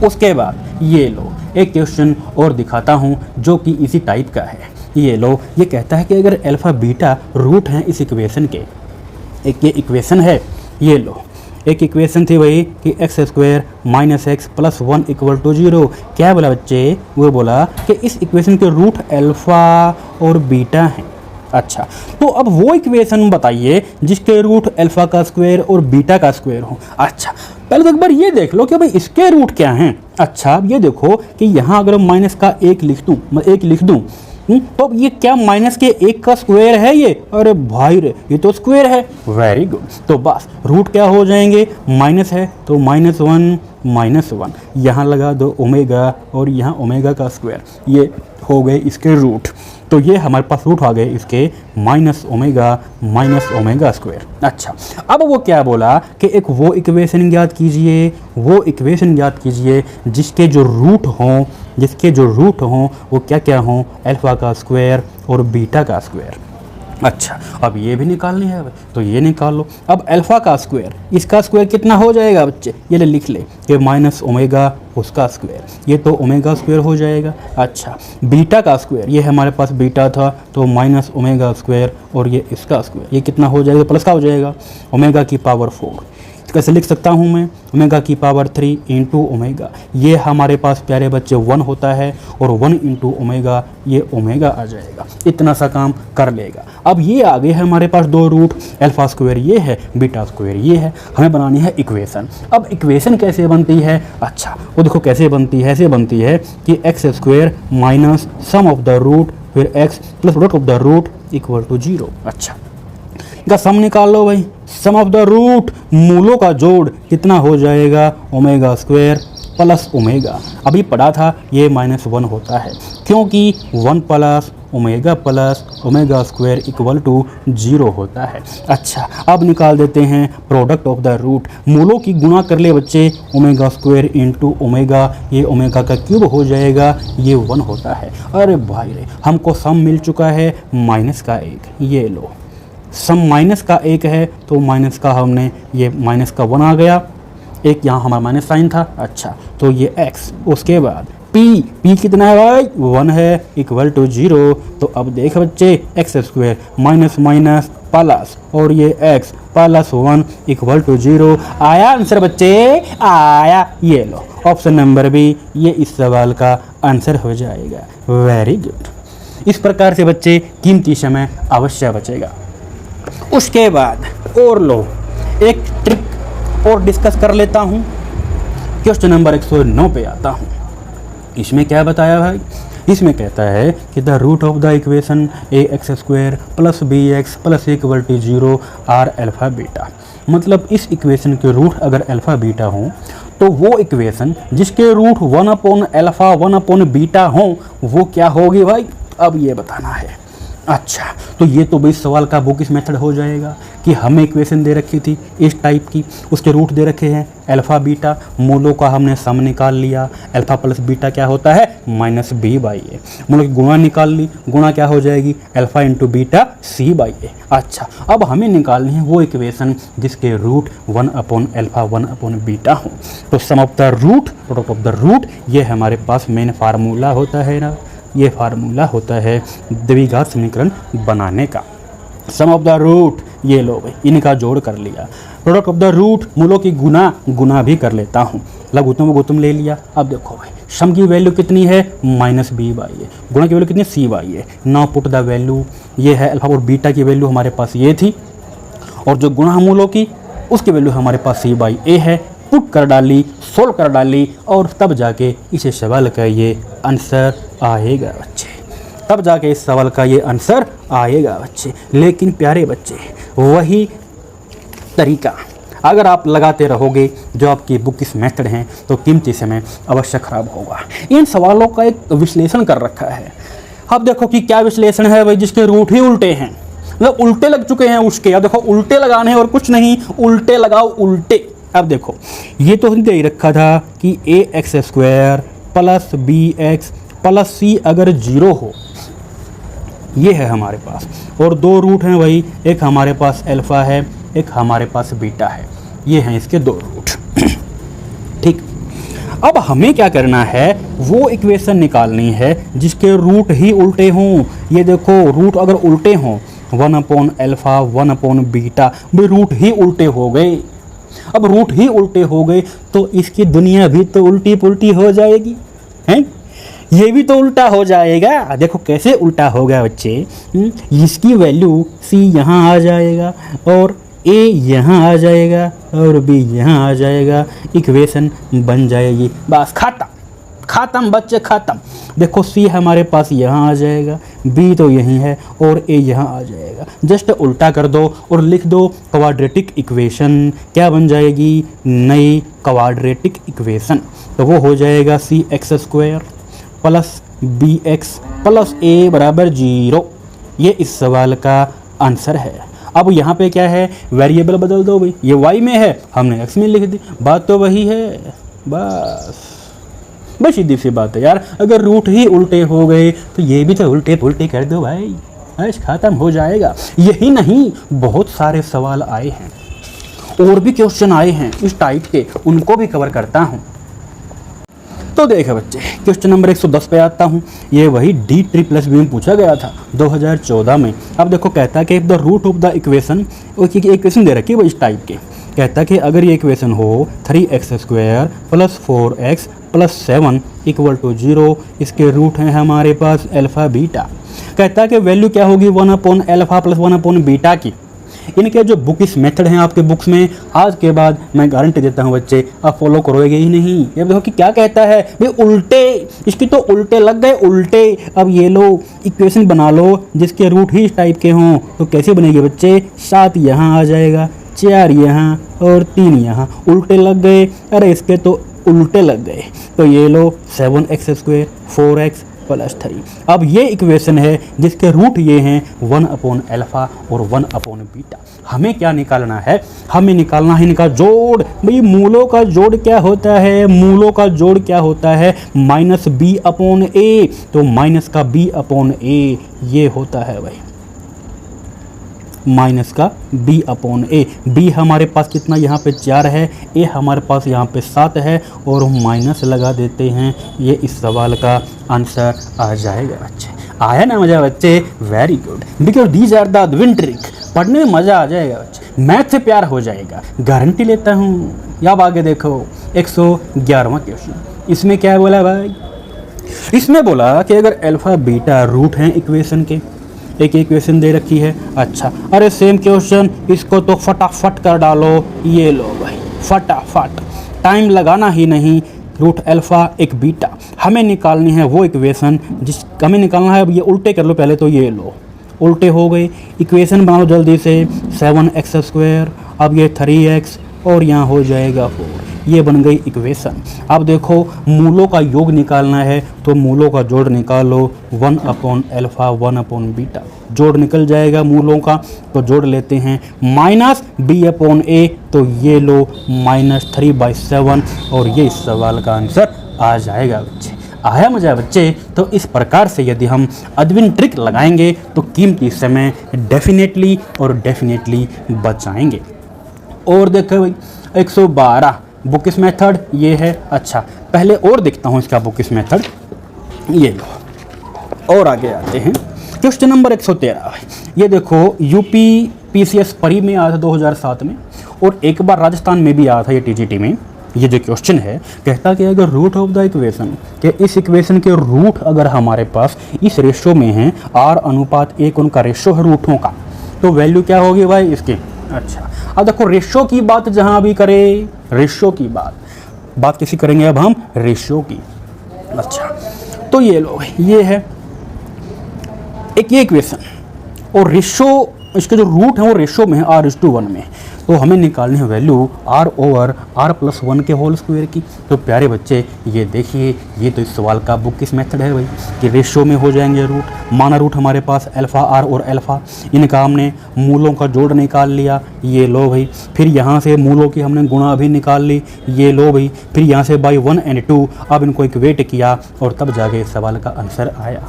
उसके बाद ये लो, एक क्वेश्चन और दिखाता हूँ जो कि इसी टाइप का है। ये लो, ये कहता है कि अगर अल्फ़ा बीटा रूट हैं इस इक्वेशन के, एक ये इक्वेशन है, ये लो। एक इक्वेशन थी वही कि x square minus x plus 1 equal to 0। क्या बोला बच्चे? वो बोला कि इस इक्वेशन के रूट अल्फ़ा और बीटा हैं। अच्छा, तो अब वो इक्वेशन बताइए जिसके रूट अल्फ़ा का स्क्वायर और बीटा का स्क्वायर हो। अच्छा, पहले तो एक बार ये देख लो कि भाई इसके रूट क्या हैं। अच्छा, अब ये देखो कि यहाँ अगर माइनस का एक लिख दूँ तो ये क्या माइनस के एक का स्क्वायर है ये? अरे भाई रे, ये तो स्क्वायर है। Very good. तो बस रूट क्या हो जाएंगे? माइनस है तो -1 यहाँ लगा दो ओमेगा और यहाँ ओमेगा का स्क्वायर, ये हो गए इसके रूट। तो ये हमारे पास रूट आ गए इसके माइनस ओमेगा स्क्वायर। अच्छा, अब वो क्या बोला कि एक वो इक्वेशन याद कीजिए जिसके जो रूट हों वो क्या हों? अल्फ़ा का स्क्वायर और बीटा का स्क्वायर। अच्छा, अब ये भी निकालनी है, तो ये निकाल लो। अब अल्फ़ा का स्क्वायर, इसका स्क्वायर कितना हो जाएगा बच्चे? ये लिख ले कि माइनस ओमेगा उसका स्क्वायर, ये तो ओमेगा स्क्वायर हो जाएगा। अच्छा, बीटा का स्क्वायर, ये हमारे पास बीटा था तो माइनस ओमेगा स्क्वायर और ये इसका स्क्वायर, ये कितना हो जाएगा? प्लस का हो जाएगा, ओमेगा की पावर 4। कैसे लिख सकता हूँ मैं? ओमेगा की पावर 3 इंटू ओमेगा, ये हमारे पास प्यारे बच्चे 1 होता है और 1 इंटू ओमेगा, ये ओमेगा आ जाएगा। इतना सा काम कर लेगा। अब ये आगे है हमारे पास दो रूट, अल्फ़ा स्क्वायर ये है, बीटा स्क्वायर ये है। हमें बनानी है इक्वेशन। अब इक्वेशन कैसे बनती है? अच्छा, वो देखो कैसे बनती है। ऐसे बनती है कि x square minus sum of the root फिर x plus root of the root equal to 0। अच्छा, इनका सम निकाल लो भाई। सम ऑफ द रूट, मूलों का जोड़ कितना हो जाएगा? Omega square plus omega. अभी पढ़ा था ये -1 होता है क्योंकि 1 plus omega square equal to 0 होता है। अच्छा, अब निकाल देते हैं प्रोडक्ट ऑफ द रूट। मूलों की गुणा कर ले बच्चे, ओमेगा स्क्वायर इंटू ओमेगा, ये ओमेगा का क्यूब हो जाएगा, ये 1 होता है। अरे भाई रे, हमको सम मिल चुका है -1। ये लो, सम -1 है तो माइनस का हमने ये माइनस का 1 आ गया, एक यहाँ हमारा माइनस साइन था। अच्छा, तो ये x, उसके बाद p कितना है भाई? 1 है इक्वल टू 0। तो अब देख बच्चे, एक्स स्क्वायर माइनस प्लस और ये x प्लस 1 इक्वल टू 0। आया आंसर बच्चे? आया। ये लो ऑप्शन नंबर बी, ये इस सवाल का आंसर हो जाएगा। Very good. इस प्रकार से बच्चे कीमती समय अवश्य बचेगा। उसके बाद और लो, एक ट्रिक और डिस्कस कर लेता हूँ। क्वेश्चन नंबर 109 पे आता हूँ। इसमें क्या बताया भाई? इसमें कहता है कि the root of the equation ax square plus bx plus equal to 0 are alpha beta. मतलब इस इक्वेशन के रूट अगर अल्फ़ा बीटा हों तो वो इक्वेशन जिसके रूट 1/अल्फ़ा 1/बीटा हों वो क्या होगी भाई? अब ये बताना है। अच्छा, तो ये तो भाई सवाल का बुकिश मेथड हो जाएगा कि हमें इक्वेशन दे रखी थी इस टाइप की, उसके रूट दे रखे हैं अल्फ़ा बीटा, मूलों का हमने सम निकाल लिया। अल्फ़ा प्लस बीटा क्या होता है? -b/a। मूलों की गुणा निकाल ली, गुणा क्या हो जाएगी? Alpha into beta c/a। अच्छा, अब हमें निकालनी है वो इक्वेशन जिसके रूट 1/अल्फ़ा 1/बीटा हो। तो sum of the root, product of the root, ये हमारे पास मेन फार्मूला होता है ना, ये फार्मूला होता है द्विघात समीकरण बनाने का। सम ऑफ द रूट, ये लो भाई, इनका जोड़ कर लिया। प्रोडक्ट ऑफ द रूट, मूलों की गुना भी कर लेता हूँ। लघुत्तम गुत्तम ले लिया। अब देखो भाई, सम की वैल्यू कितनी है? -b/a। गुणा की वैल्यू कितनी? c/a। Now put the value, ये है अल्फ़ा और बीटा की वैल्यू हमारे पास ये थी, और जो गुणा मूलों की उसकी वैल्यू हमारे पास c/a है। पुट कर डाली, सोल्व कर डाली, और तब जाके इस सवाल का ये आंसर आएगा बच्चे। तब जाके इस सवाल का ये आंसर आएगा बच्चे। लेकिन प्यारे बच्चे, वही तरीका अगर आप लगाते रहोगे जो आपकी बुक इस मेथड हैं तो कीमती समय अवश्य खराब होगा। इन सवालों का एक विश्लेषण कर रखा है। अब देखो कि क्या विश्लेषण है भाई, जिसके रूट ही उल्टे हैं, मतलब उल्टे लग चुके हैं उसके। अब देखो उल्टे लगाने हैं और कुछ नहीं, उल्टे लगाओ उल्टे। अब देखो, ये तो दे ही रखा था कि ax square plus bx plus c अगर 0 हो, ये है हमारे पास, और दो रूट हैं भाई, एक हमारे पास अल्फ़ा है, एक हमारे पास बीटा है। ये हैं इसके दो रूट। ठीक, अब हमें क्या करना है? वो इक्वेशन निकालनी है जिसके रूट ही उल्टे हों। ये देखो, रूट अगर उल्टे हों 1 अपॉन अल्फ़ा 1 अपॉन बीटा, भाई रूट ही उल्टे हो गए। अब रूट ही उल्टे हो गए तो इसकी दुनिया भी तो उल्टी पुल्टी हो जाएगी, हैं? ये भी तो उल्टा हो जाएगा। देखो कैसे उल्टा होगा बच्चे, इसकी वैल्यू c यहाँ आ जाएगा और a यहाँ आ जाएगा और b यहाँ आ जाएगा, इक्वेशन बन जाएगी। बस खत्म खत्म बच्चे खत्म। देखो c हमारे पास यहाँ आ जाएगा, b तो यहीं है और a यहाँ आ जाएगा। जस्ट उल्टा कर दो और लिख दो क्वाड्रेटिक इक्वेशन। क्या बन जाएगी? नई क्वाड्रेटिक इक्वेशन। तो वो हो जाएगा cx² plus bx plus a बराबर 0। ये इस सवाल का आंसर है। अब यहाँ पे क्या है, वेरिएबल बदल दो भाई, ये y में है हमने x में लिख दी, बात तो वही है। बस सीधी सी बात है यार। अगर रूट ही उल्टे हो गए तो ये भी तो उल्टे पुल्टे कर दो भाई, ऐश खत्म हो जाएगा। यही नहीं, बहुत सारे सवाल आए हैं और भी क्वेश्चन आए हैं इस टाइप के, उनको भी कवर करता हूँ। तो देखो बच्चे, क्वेश्चन नंबर 110 पे आता हूँ। ये वही D3+B में पूछा गया था 2014 में। अब देखो कहता है कि the root of the equation, equation दे रखी है वो इस टाइप के। कहता है कि अगर ये इक्वेशन हो 3x² plus 4x plus 7 equal to 0, इसके रूट हैं हमारे पास अल्फ़ा बीटा। कहता है कि वैल्यू क्या होगी 1 upon alpha plus 1 upon beta की। इनके जो बुक इस मेथड हैं आपके बुक्स में, आज के बाद मैं गारंटी देता हूं बच्चे आप फॉलो करोगे ही नहीं। ये देखो कि क्या कहता है भाई, उल्टे, इसकी तो उल्टे लग गए उल्टे। अब ये लो इक्वेशन बना लो जिसके रूट ही इस टाइप के हों, तो कैसे बनेगी बच्चे? 7 यहाँ आ जाएगा, 4 यहाँ और 3 यहाँ, उल्टे लग गए। अरे इसके तो उल्टे लग गए। तो ये लो 7x² 4x प्लस 3। अब ये इक्वेशन है जिसके रूट ये हैं 1 अपॉन अल्फ़ा और 1 अपॉन बीटा। हमें क्या निकालना है? हमें निकालना है इनका जोड़। भाई मूलों का जोड़ क्या होता है? मूलों का जोड़ क्या होता है? Minus b upon a। तो माइनस का b अपॉन a ये होता है भाई, माइनस का b अपॉन a। b हमारे पास कितना यहाँ पे 4 है, a हमारे पास यहाँ पे 7 है और माइनस लगा देते हैं। ये इस सवाल का आंसर आ जाएगा बच्चे। आया ना मज़ा बच्चे? Very good, because these are the अडविन trick. पढ़ने में मज़ा आ जाएगा बच्चे, मैथ से प्यार हो जाएगा, गारंटी लेता हूँ। अब आगे देखो 111वां क्वेश्चन। इसमें क्या बोला भाई? इसमें बोला कि अगर अल्फ़ा बीटा रूट हैं इक्वेशन के, एक इक्वेशन दे रखी है। अच्छा, अरे सेम क्वेश्चन, इसको तो फटाफट कर डालो। ये लो भाई फटाफट, टाइम लगाना ही नहीं। रूट अल्फ़ा एक बीटा, हमें निकालनी है वो इक्वेशन जिस हमें निकालना है। अब ये उल्टे कर लो पहले, तो ये लो उल्टे हो गए। इक्वेशन बना लो जल्दी से, 7x², अब ये 3x और यहाँ हो जाएगा 4। ये बन गई इक्वेशन। अब देखो मूलों का योग निकालना है तो मूलों का जोड़ निकालो, 1 अपॉन अल्फ़ा 1 अपॉन बीटा। जोड़ निकल जाएगा मूलों का, तो जोड़ लेते हैं। माइनस b अपॉन a, तो ये लो -3/7 और ये इस सवाल का आंसर आ जाएगा बच्चे। आया मजा बच्चे? तो इस प्रकार से यदि हम अदविन ट्रिक लगाएंगे तो कीमती समय डेफिनेटली बचाएंगे। और देखो भाई 112 बुकिस मेथड ये है। अच्छा, पहले और देखता हूँ इसका बुकिस मेथड, ये लो। और आगे आते हैं क्वेश्चन नंबर 113। ये देखो यूपी PCS परी में आया था 2007 में, और एक बार राजस्थान में भी आया था ये TGT में। ये जो क्वेश्चन है कहता कि अगर रूट ऑफ द इक्वेशन के, इस इक्वेशन के रूट अगर हमारे पास इस रेशो में हैं, R/1 उनका रेशो है रूटों का, तो वैल्यू क्या होगी भाई इसकी? अच्छा, अब देखो रेशो की बात जहाँ भी करें, रेशो की बात किसी करेंगे अब हम रेशो की। अच्छा, तो ये लो, ये है एक ये इक्वेशन और रेशो, इसके जो रूट है वो रेशो में है R/1 में। तो हमें निकालनी है वैल्यू R/R+1 के होल स्क्वायर की। तो प्यारे बच्चे ये देखिए, ये तो इस सवाल का बुक किस मेथड है भाई कि रेशो में हो जाएंगे रूट। माना रूट हमारे पास अल्फ़ा R और अल्फ़ा, इनका हमने मूलों का जोड़ निकाल लिया, ये लो भाई। फिर यहाँ से मूलों की हमने गुणा भी निकाल ली, ये लो भाई। फिर यहाँ से बाई 1 और 2, अब इनको इक्वेट किया और तब जाके इस सवाल का आंसर आया।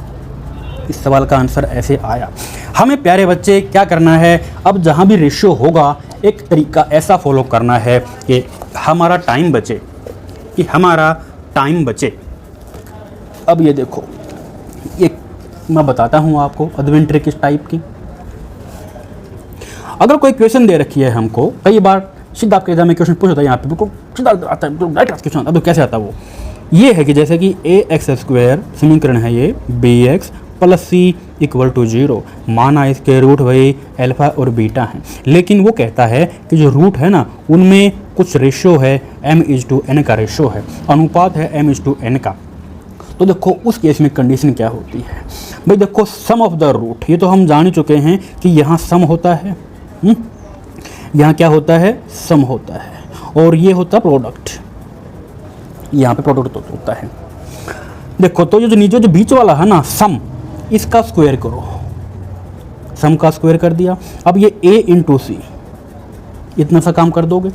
इस सवाल का आंसर ऐसे आया। हमें प्यारे बच्चे क्या करना है, अब जहाँ भी रेशियो होगा एक तरीका ऐसा फॉलो करना है कि हमारा टाइम बचे, अब ये देखो, ये मैं बताता हूँ आपको अदविन ट्रिक इस टाइप की। अगर कोई क्वेश्चन दे रखी है हमको, कई बार सीधा आपके एग्जाम में क्वेश्चन पूछा था, यहाँ पे बिल्कुल सीधा आता है, डायरेक्ट क्वेश्चन आता है। तो कैसे आता है वो, ये है कि जैसे कि ax² समीकरण है ये bx plus c equal to 0, माना इसके रूट भाई अल्फा और बीटा हैं, लेकिन वो कहता है कि जो रूट है ना उनमें कुछ रेशो है, m/n का रेशो है, अनुपात है m/n का। तो देखो उस केस में कंडीशन क्या होती है भाई, देखो सम ऑफ द रूट, ये तो हम जान ही चुके हैं कि यहाँ सम होता है, यहाँ क्या होता है, सम होता है, और ये होता प्रोडक्ट, यहाँ पे प्रोडक्ट होता है। देखो तो ये जो नीचे जो बीच वाला है ना सम, इसका स्क्वायर करो, सम का स्क्वायर कर दिया। अब ये a इंटू सी, इतना सा काम कर दोगे,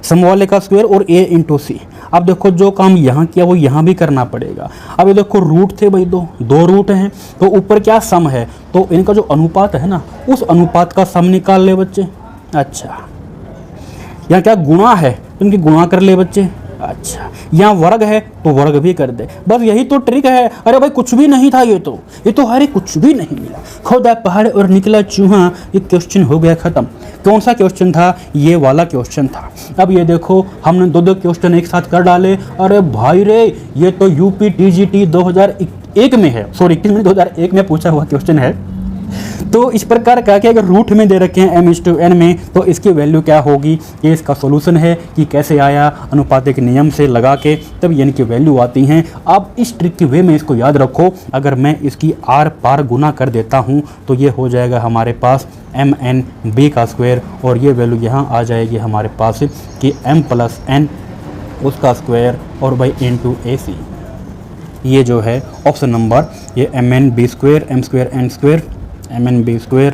सम वाले का स्क्वायर और a इंटू सी। अब देखो जो काम यहाँ किया वो यहाँ भी करना पड़ेगा। अब ये देखो रूट थे भाई, दो रूट हैं, तो ऊपर क्या सम है, तो इनका जो अनुपात है ना उस अनुपात का सम निकाल ले बच्चे। अच्छा, यहाँ क्या गुणा है, तो इनकी गुणा कर ले बच्चे। अच्छा, यहाँ वर्ग है तो वर्ग भी कर दे, बस यही तो ट्रिक है। अरे भाई कुछ भी नहीं था, ये तो अरे कुछ भी नहीं मिला, खोदा पहाड़ और निकला चूहा, ये क्वेश्चन हो गया खत्म। कौन सा क्वेश्चन था, ये वाला क्वेश्चन था। अब ये देखो हमने दो क्वेश्चन एक साथ कर डाले, अरे भाई रे ये तो यूपी TGT 2001 में है, सॉरी 2001 में पूछा हुआ क्वेश्चन है। तो इस प्रकार का कि अगर रूट में दे रखे हैं m/n में, तो इसकी वैल्यू क्या होगी, ये इसका सॉल्यूशन है कि कैसे आया, अनुपातिक नियम से लगा के तब ये इनकी वैल्यू आती हैं। अब इस ट्रिक के वे में इसको याद रखो, अगर मैं इसकी आर पार गुना कर देता हूँ तो ये हो जाएगा हमारे पास mn/b का स्क्वायर, और ये वैल्यू यहाँ आ जाएगी हमारे पास कि m+n उसका स्क्वायर और बाई इंटू AC। ये जो है ऑप्शन नंबर, ये mn/b² m²n² mn/b²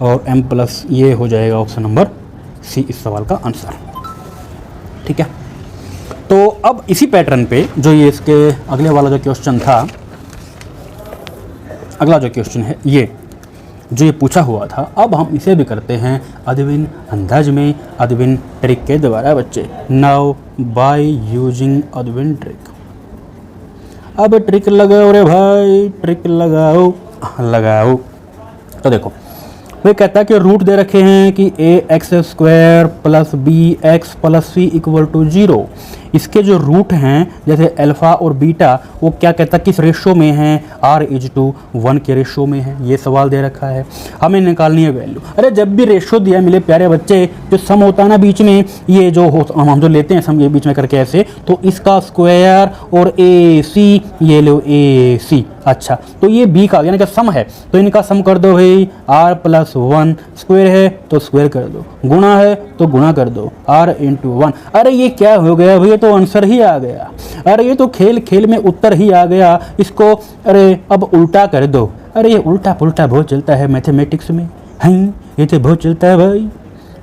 और m+ ये हो जाएगा ऑप्शन नंबर C इस सवाल का आंसर। ठीक है, तो अब इसी पैटर्न पे जो ये इसके अगले वाला जो क्वेश्चन था, अगला जो क्वेश्चन है ये जो ये पूछा हुआ था, अब हम इसे भी करते हैं अदविन अंदाज में, अदविन ट्रिक के द्वारा बच्चे। Now by using Advin trick. अब ट्रिक लगाओ रे भाई, ट्रिक लगाओ। तो देखो वे कहता है कि रूट दे रखे हैं कि ax² plus bx plus c equal to 0। इसके जो रूट हैं जैसे अल्फ़ा और बीटा, वो क्या कहता है किस रेशो में है, r/1 के रेशो में है। ये सवाल दे रखा है, हमें निकालनी है वैल्यू। अरे जब भी रेशो दिया मिले प्यारे बच्चे, जो सम होता है ना बीच में, ये जो हम जो लेते हैं सम ये बीच में करके ऐसे, तो इसका स्क्वायर और AC, ये लो AC। अच्छा, तो ये b का यानी कि सम है, तो इनका सम कर दो भाई, r+1, स्क्वायर है तो स्क्वायर कर दो, गुणा है तो गुणा कर दो, r/1। अरे ये क्या हो गया भैया, तो आंसर ही आ गया। अरे ये तो खेल में उत्तर ही आ गया। इसको अरे अब उल्टा कर दो। अरे ये उल्टा पुल्टा बहुत चलता है मैथमेटिक्स में, हैं ये तो बहुत चलता है भाई।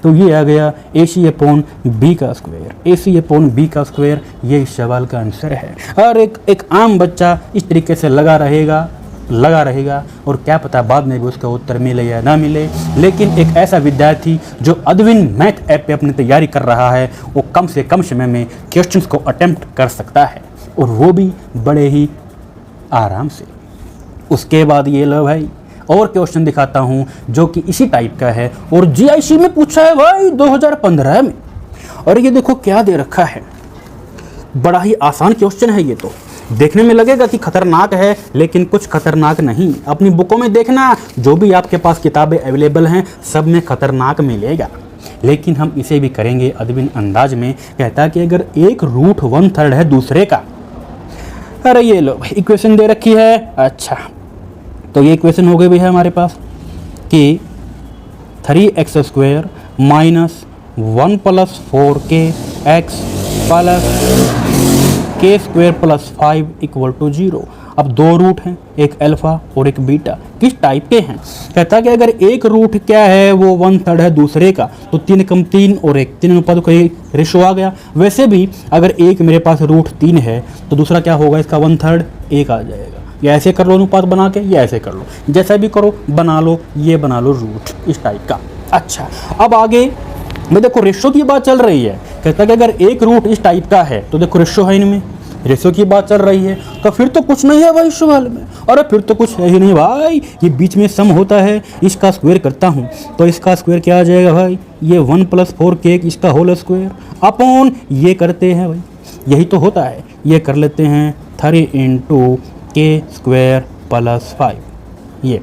तो ये आ गया AC/b का स्क्वायर, AC/b का स्क्वायर, ये इस सवाल का आंसर है। और एक आम बच्चा इस तरीके से लगा रहेगा और क्या पता बाद में भी उसका उत्तर मिले या ना मिले। लेकिन एक ऐसा विद्यार्थी जो अदविन मैथ ऐप पे अपनी तैयारी कर रहा है, वो कम से कम समय में क्वेश्चंस को अटेम्प्ट कर सकता है, और वो भी बड़े ही आराम से। उसके बाद ये लो भाई और क्वेश्चन दिखाता हूँ जो कि इसी टाइप का है, और GIC में पूछा है भाई 2015 में। और ये देखो क्या दे रखा है, बड़ा ही आसान क्वेश्चन है। ये तो देखने में लगेगा कि खतरनाक है, लेकिन कुछ खतरनाक नहीं। अपनी बुकों में देखना, जो भी आपके पास किताबें अवेलेबल हैं सब में खतरनाक मिलेगा, लेकिन हम इसे भी करेंगे अदविन अंदाज में। कहता है कि अगर एक रूट 1/3 है दूसरे का। अरे ये लो इक्वेशन दे रखी है। अच्छा, तो ये इक्वेशन हो गई भी है हमारे पास कि 3x² minus 1 + 4kx plus k² + 5 equal to 0। अब दो रूट हैं, एक अल्फ़ा और एक बीटा, किस टाइप के हैं। कहता है कि अगर एक रूट क्या है वो 1/3 है दूसरे का, तो 3 × 3 और 1 3 अनुपात का रेशो आ गया। वैसे भी अगर एक मेरे पास रूट 3 है तो दूसरा क्या होगा, इसका 1/3 1 आ जाएगा। या ऐसे कर लो अनुपात बना के, या ऐसे कर लो, जैसा भी करो बना लो, ये बना लो रूट इस टाइप का। अच्छा, अब आगे मैं देखो रेशो की बात चल रही है। कहता है कि अगर एक रूट इस टाइप का है तो देखो रेशो है इनमें रेशो की बात चल रही है, तो फिर तो कुछ नहीं है भाई सवाल में। अरे फिर तो कुछ है ही नहीं भाई, ये बीच में सम होता है, इसका स्क्वायर करता हूँ तो इसका स्क्वायर क्या आ जाएगा भाई, ये 1 + 4k इसका होल स्क्वायर अपॉन ये करते हैं भाई, यही तो होता है, ये कर लेते हैं 3 × k² + 5 ये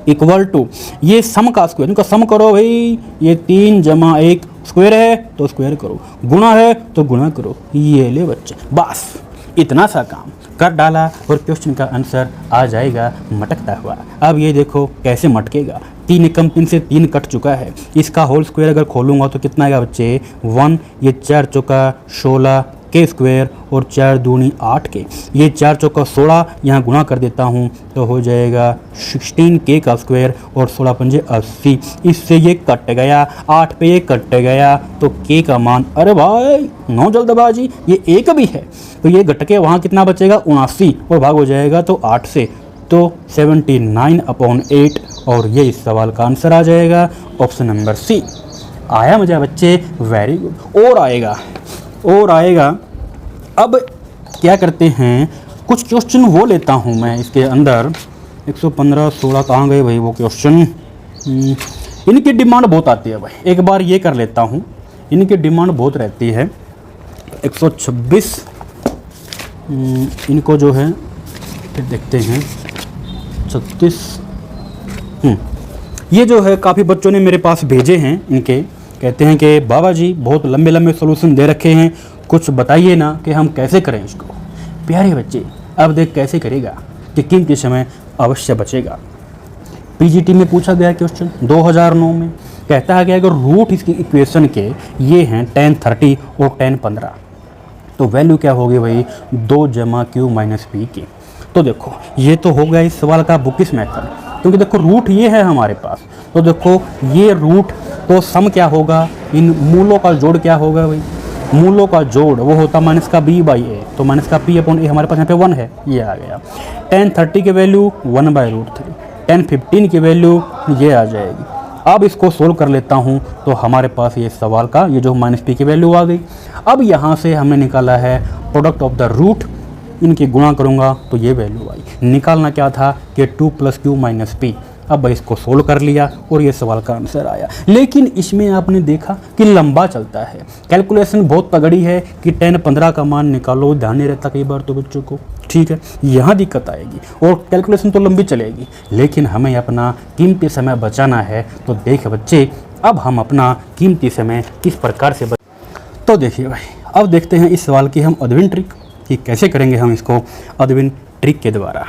इक्वल टू ये सम का स्क्वायर, इनका सम करो भाई, ये 3 + 1 स्क्वायर है तो स्क्वायर करो, गुणा है तो गुणा करो, ये ले बच्चे, बस इतना सा काम कर डाला और क्वेश्चन का आंसर आ जाएगा मटकता हुआ। अब ये देखो कैसे मटकेगा, 3 एकम 3 से 3 कट चुका है, इसका होल स्क्वायर अगर खोलूँगा तो कितना आएगा बच्चे 1, ये 4 चौका 16 k² और 4 दूनी 8 के, ये 4 चौका 16 यहाँ गुणा कर देता हूँ तो हो जाएगा 16k का स्क्वायर और 16 पंजे 80, इससे ये कट गया, 8 पे ये कट गया तो k का मान, अरे भाई नो जल्दबाजी, ये 1 भी है तो ये घट के वहाँ कितना बचेगा 79 और भाग हो जाएगा तो 8 से, तो 79/8 और ये इस सवाल का आंसर आ जाएगा ऑप्शन नंबर सी। आया मजा बच्चे, वेरी गुड। और आएगा अब क्या करते हैं, कुछ क्वेश्चन वो लेता हूँ मैं इसके अंदर, 115 16 कहाँ गए भाई वो क्वेश्चन, इनकी डिमांड बहुत आती है भाई, एक बार ये कर लेता हूँ, इनकी डिमांड बहुत रहती है। 126 इनको जो है फिर देखते हैं 36, ये जो है काफ़ी बच्चों ने मेरे पास भेजे हैं, इनके कहते हैं कि बाबा जी बहुत लंबे लंबे सॉल्यूशन दे रखे हैं, कुछ बताइए ना कि हम कैसे करें इसको। प्यारे बच्चे अब देख कैसे करेगा कि कीमती समय अवश्य बचेगा। पीजीटी में पूछा गया क्वेश्चन 2009 में, कहता है कि अगर रूट इसकी इक्वेशन के ये हैं tan 30 और tan 15 तो वैल्यू क्या होगी भाई 2 + q - p की। तो देखो ये तो हो गया इस सवाल का बुकिश मेथड, क्योंकि देखो रूट ये है हमारे पास, तो देखो ये रूट तो सम क्या होगा, इन मूलों का जोड़ क्या होगा भाई, मूलों का जोड़ वो होता -b/a, तो -p/a हमारे पास यहाँ पे 1 है, ये आ गया। tan 30 की वैल्यू 1/√3, tan 15 की वैल्यू ये आ जाएगी। अब इसको सोल्व कर लेता हूँ तो हमारे पास ये सवाल का ये जो -p की वैल्यू आ गई। अब यहाँ से हमने निकाला है प्रोडक्ट ऑफ द रूट, इनकी गुणा करूँगा तो ये वैल्यू आई। निकालना क्या था कि 2 + q - p। अब इसको सोल्व कर लिया और ये सवाल का आंसर आया। लेकिन इसमें आपने देखा कि लंबा चलता है, कैलकुलेशन बहुत तगड़ी है कि tan 15 का मान निकालो, ध्यान नहीं रहता कई बार तो बच्चों को, ठीक है, यहाँ दिक्कत आएगी और कैलकुलेशन तो लंबी चलेगी, लेकिन हमें अपना कीमती समय बचाना है। तो देख बच्चे अब हम अपना कीमती समय किस प्रकार से तो देखिए भाई अब देखते हैं इस सवाल की हम अदविन ट्रिक कि कैसे करेंगे हम इसको अदविन ट्रिक के द्वारा।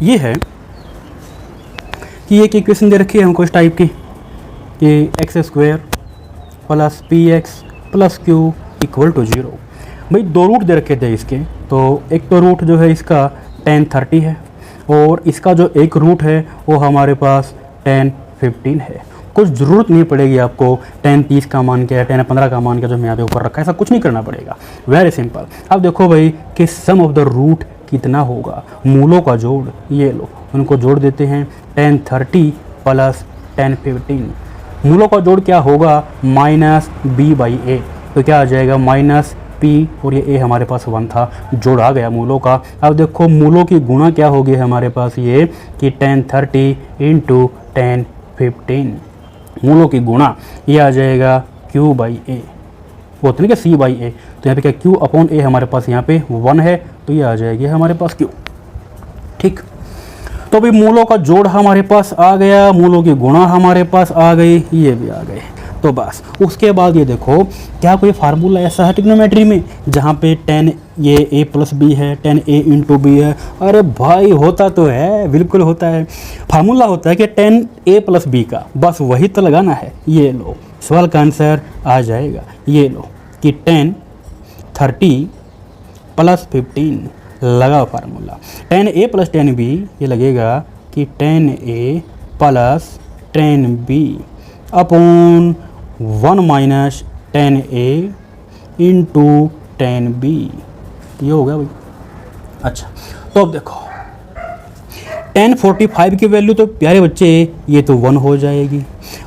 ये है कि एक इक्वेशन दे रखी है हमको इस टाइप की कि x² + px + q = 0। भाई 2 रूट दे रखे थे इसके, तो एक तो रूट जो है इसका tan 30 है और इसका जो एक रूट है वो हमारे पास tan 15 है। कुछ ज़रूरत नहीं पड़ेगी आपको tan 30 का मान क्या है, tan 15 का मान क्या जो मैं यहाँ पे ऊपर रखा है, ऐसा कुछ नहीं करना पड़ेगा, वेरी सिंपल। अब देखो भाई कि सम ऑफ द रूट कितना होगा, मूलों का जोड़, ये लो उनको जोड़ देते हैं, tan 30 + tan 15, मूलों का जोड़ क्या होगा -b/a, तो क्या आ जाएगा -p और ये a हमारे पास 1 था, जोड़ आ गया मूलों का। अब देखो मूलों की गुणा क्या होगी हमारे पास ये कि tan 30 × tan 15, मूलों की गुणा ये आ जाएगा q/a, वो तो नहीं कि c/a, तो यहाँ पे क्या q/a हमारे पास यहाँ पे 1 है तो ये आ जाएगी हमारे पास q, ठीक। तो भाई मूलों का जोड़ हमारे पास आ गया, मूलों की गुणा हमारे पास आ गई, ये भी आ गए। तो बस उसके बाद ये देखो क्या कोई फार्मूला ऐसा है ट्रिग्नोमेट्री में जहाँ पे tan ये a + b है, tan a × b है, अरे भाई होता तो है, बिल्कुल होता है। फार्मूला होता है कि tan a + b का, बस वही तो लगाना है। ये लो सवाल का आंसर आ जाएगा, ये लो कि tan 30 + 15 लगा formula, tan a + tan b ये लगेगा कि tan a + tan b upon 1 - tan a × tan b, ये हो गया भाई। अच्छा तो अब देखो tan 45 की वैल्यू तो प्यारे बच्चे ये तो 1 हो जाएगी,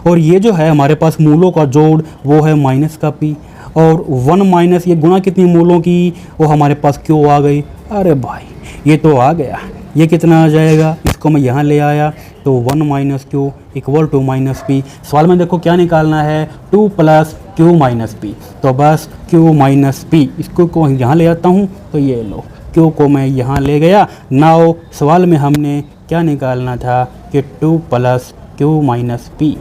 और ये जो है हमारे पास मूलों का जोड़ वो है -p, और 1 माइनस ये गुणा कितनी मूलों की, वो हमारे पास क्यों आ गई। अरे भाई ये तो आ गया, ये कितना आ जाएगा, इसको मैं यहाँ ले आया तो 1 minus Q equal to minus P. सवाल में देखो क्या निकालना है, 2 प्लस क्यू माइनस पी, तो बस क्यू माइनस पी इसको को यहाँ ले आता हूँ, तो ये लो क्यू को मैं यहाँ ले गया। नाउ सवाल में हमने क्या निकालना था कि 2 प्लस क्यू माइनस पी,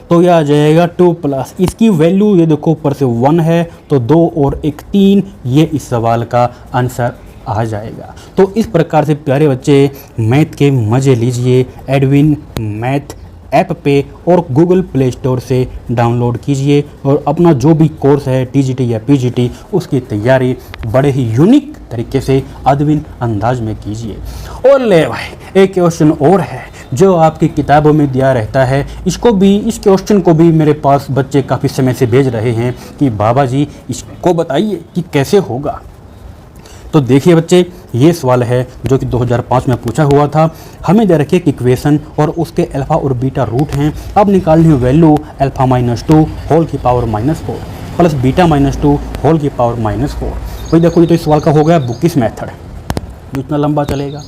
तो यह आ जाएगा 2 प्लस, इसकी वैल्यू ये देखो ऊपर से 1 है तो 2 और 1 3, ये इस सवाल का आंसर आ जाएगा। तो इस प्रकार से प्यारे बच्चे मैथ के मज़े लीजिए एडविन मैथ ऐप पे और गूगल प्ले स्टोर से डाउनलोड कीजिए और अपना जो भी कोर्स है टीजीटी या पीजीटी उसकी तैयारी बड़े ही यूनिक तरीके से अदविन अंदाज में कीजिए। और ले भाई एक क्वेश्चन और है जो आपकी किताबों में दिया रहता है, इस क्वेश्चन को भी मेरे पास बच्चे काफ़ी समय से भेज रहे हैं कि बाबा जी इसको बताइए कि कैसे होगा। तो देखिए बच्चे ये सवाल है जो कि 2005 में पूछा हुआ था। हमें दे रखी एक इक्वेशन और उसके अल्फ़ा और बीटा रूट हैं। अब निकालनी है वैल्यू अल्फ़ा माइनस 2 होल की power minus 4 plus beta minus 2 whole की पावर माइनस 4। भाई देखो ये तो इस सवाल का हो गया बुकिश मेथड, इतना लंबा चलेगा।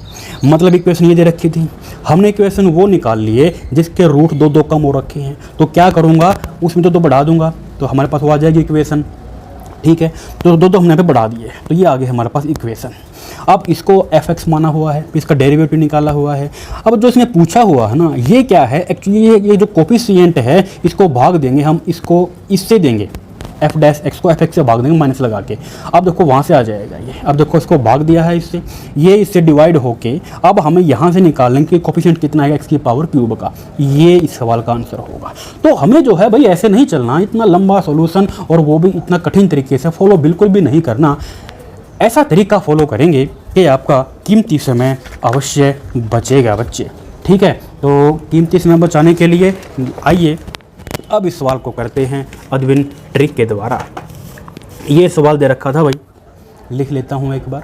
मतलब इक्वेशन ये दे रखी थी, हमने इक्वेशन वो निकाल लिए जिसके रूट 2 कम हो रखे हैं, तो क्या करूँगा उसमें तो बढ़ा दूंगा, तो हमारे पास वो आ जाएगी इक्वेशन। ठीक है, तो 2 हमने यहाँ पे बढ़ा दिए, तो ये आ गया हमारे पास इक्वेशन। अब इसको fx माना हुआ है, इसका डेरिवेटिव निकाला हुआ है। अब जो इसने पूछा हुआ है ना ये क्या है, एक्चुअली ये जो कोफिशिएंट है इसको भाग देंगे हम, इसको इससे देंगे f डैश x को fx से भाग देंगे माइनस लगा के। अब देखो वहाँ से आ जाएगा ये, अब देखो इसको भाग दिया है इससे, ये इससे डिवाइड होके अब हमें यहाँ से निकालेंगे कि कोफिशिएंट कितना आएगा x की पावर क्यूब का, ये इस सवाल का आंसर होगा। तो हमें जो है भाई ऐसे नहीं चलना, इतना लंबा सॉल्यूशन और वो भी इतना कठिन तरीके से फॉलो बिल्कुल भी नहीं करना। ऐसा तरीका फॉलो करेंगे कि आपका कीमती समय अवश्य बचेगा बच्चे। ठीक है, तो कीमती समय बचाने के लिए आइए अब इस सवाल को करते हैं अदविन ट्रिक के द्वारा। ये सवाल दे रखा था भाई, लिख लेता हूँ एक बार।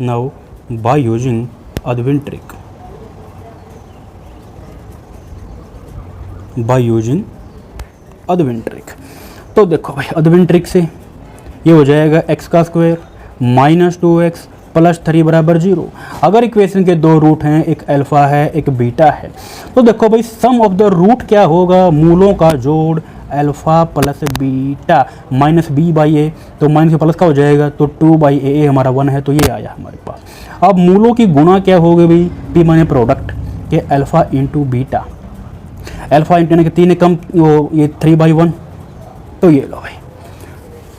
Now by using Advin trick, by using Advin trick. तो देखो भाई अदविन ट्रिक से ये हो जाएगा x का स्क्वायर माइनस 2x प्लस 3 बराबर 0। अगर इक्वेशन के 2 रूट हैं, एक अल्फ़ा है एक बीटा है, तो देखो भाई सम ऑफ द रूट क्या होगा, मूलों का जोड़ alpha plus beta minus b by a, तो माइनस प्लस का हो जाएगा तो 2 बाई ए हमारा 1 है, तो ये आया हमारे पास। अब मूलों की गुणा क्या होगी भाई, p माने प्रोडक्ट के alpha into beta, alpha into यानी कि 3 कम वो ये 3/1, तो ये लो भाई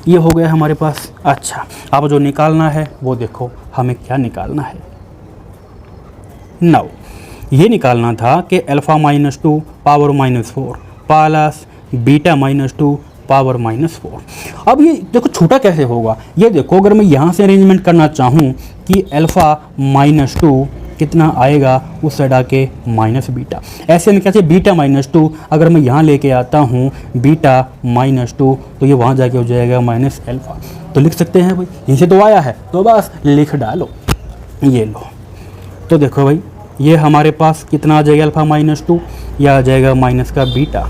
ये हो गया हमारे पास। अच्छा अब जो निकालना है वो देखो हमें क्या निकालना है। नाउ ये निकालना था कि alpha minus 2 power minus 4 plus beta minus 2 power minus 4। अब ये देखो छोटा कैसे होगा, ये देखो अगर मैं यहाँ से अरेंजमेंट करना चाहूँ कि अल्फ़ा माइनस 2 कितना आएगा उस साइड आके माइनस बीटा, ऐसे में कैसे बीटा माइनस 2 अगर मैं यहाँ लेके आता हूँ बीटा माइनस 2 तो ये वहाँ जाके हो जाएगा माइनस अल्फ़ा। तो लिख सकते हैं भाई, यहीं से तो आया है तो बस लिख डालो, ये लो। तो देखो भाई ये हमारे पास कितना आ जाएगा अल्फ़ा माइनस 2, यह आ जाएगा माइनस का बीटा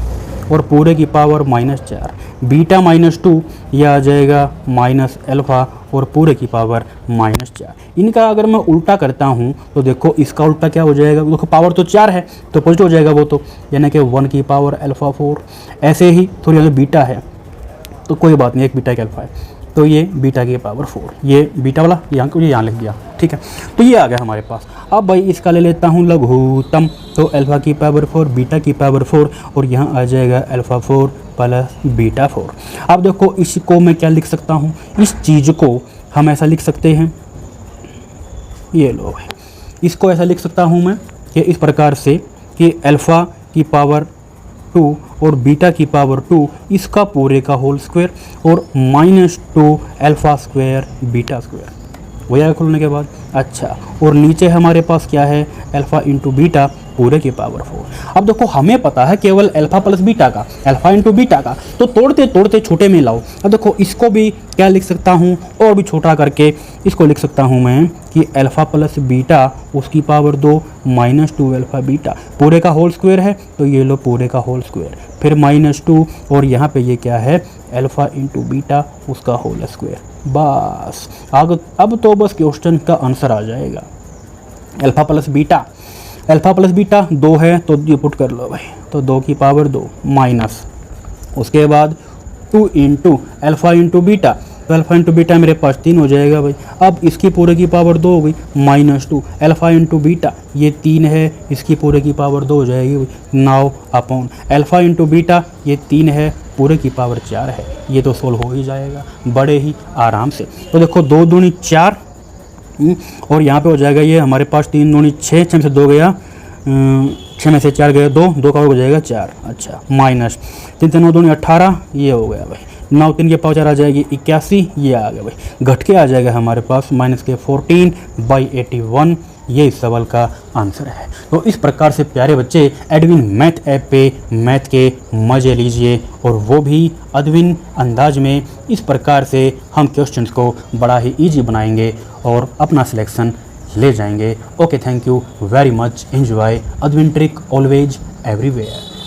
और पूरे की पावर माइनस 4, बीटा माइनस 2 यह आ जाएगा माइनस अल्फ़ा और पूरे की पावर माइनस 4। इनका अगर मैं उल्टा करता हूँ तो देखो इसका उल्टा क्या हो जाएगा, देखो पावर तो 4 है तो पॉजिटिव हो जाएगा वो, तो यानी कि 1 की पावर अल्फ़ा 4। ऐसे ही थोड़ी अगर बीटा है तो कोई बात नहीं, एक बीटा का अल्फ़ा है तो ये बीटा की पावर 4, ये बीटा वाला यहाँ लिख दिया। ठीक है, तो ये आ गया हमारे पास। अब भाई इसका ले लेता हूँ लघुत्तम, तो अल्फ़ा की पावर 4 बीटा की पावर 4 और यहाँ आ जाएगा अल्फ़ा 4 प्लस बीटा 4। अब देखो इसको मैं क्या लिख सकता हूँ, इस चीज़ को हम ऐसा लिख सकते हैं, ये लो भाई इसको ऐसा लिख सकता हूँ मैं कि इस प्रकार से कि अल्फ़ा की पावर 2 और बीटा की पावर 2 इसका पूरे का होल स्क्वायर और minus 2 alpha square beta square हो जाएगा खोलने के बाद। अच्छा और नीचे हमारे पास क्या है अल्फ़ा इंटू बीटा पूरे की पावर 4। अब देखो हमें पता है केवल अल्फ़ा प्लस बीटा का, अल्फ़ा इंटू बीटा का, तो तोड़ते तोड़ते छोटे में लाओ। अब देखो इसको भी क्या लिख सकता हूँ और भी छोटा करके इसको लिख सकता हूँ मैं कि अल्फ़ा प्लस बीटा उसकी पावर 2 माइनस 2 अल्फ़ा बीटा पूरे का होल स्क्वायर है, तो ये लो पूरे का होल स्क्वायर फिर -2 और यहाँ पे ये क्या है अल्फ़ा इंटू बीटा उसका होल स्क्वायर। बस अब तो बस क्वेश्चन का आंसर आ जाएगा। अल्फ़ा प्लस बीटा 2 है तो ये पुट कर लो भाई, तो 2 की पावर 2 माइनस उसके बाद 2 इंटू अल्फ़ा इंटू बीटा, तो अल्फ़ा इंटू बीटा मेरे पास 3 हो जाएगा भाई। अब इसकी पूरे की पावर 2 हो गई -2 अल्फ़ा इंटू बीटा ये 3 है, इसकी पूरे की पावर 2 हो जाएगी भाई। Now upon alpha into beta ये 3 है, पूरे की पावर 4 है। ये तो सोल्व हो ही जाएगा बड़े ही आराम से। तो देखो 2 दूनी 4 और यहाँ पे हो जाएगा ये हमारे पास 3 दूनी 6, 6 में से 2 गया, 6 में से 4 गया 2 का हो जाएगा 4। अच्छा माइनस 3 3 9 दूनी 18 ये हो गया भाई। 9 3 के पावर 4 आ जाएगी 81, ये आ गया भाई। घट के आ जाएगा हमारे पास -14/81। ये इस सवाल का आंसर है। तो इस प्रकार से प्यारे बच्चे एडविन मैथ ऐप पे मैथ के मज़े लीजिए और वो भी अदविन अंदाज में। इस प्रकार से हम क्वेश्चंस को बड़ा ही इजी बनाएंगे और अपना सिलेक्शन ले जाएंगे। Okay, thank you very much. Enjoy Advin trick always everywhere.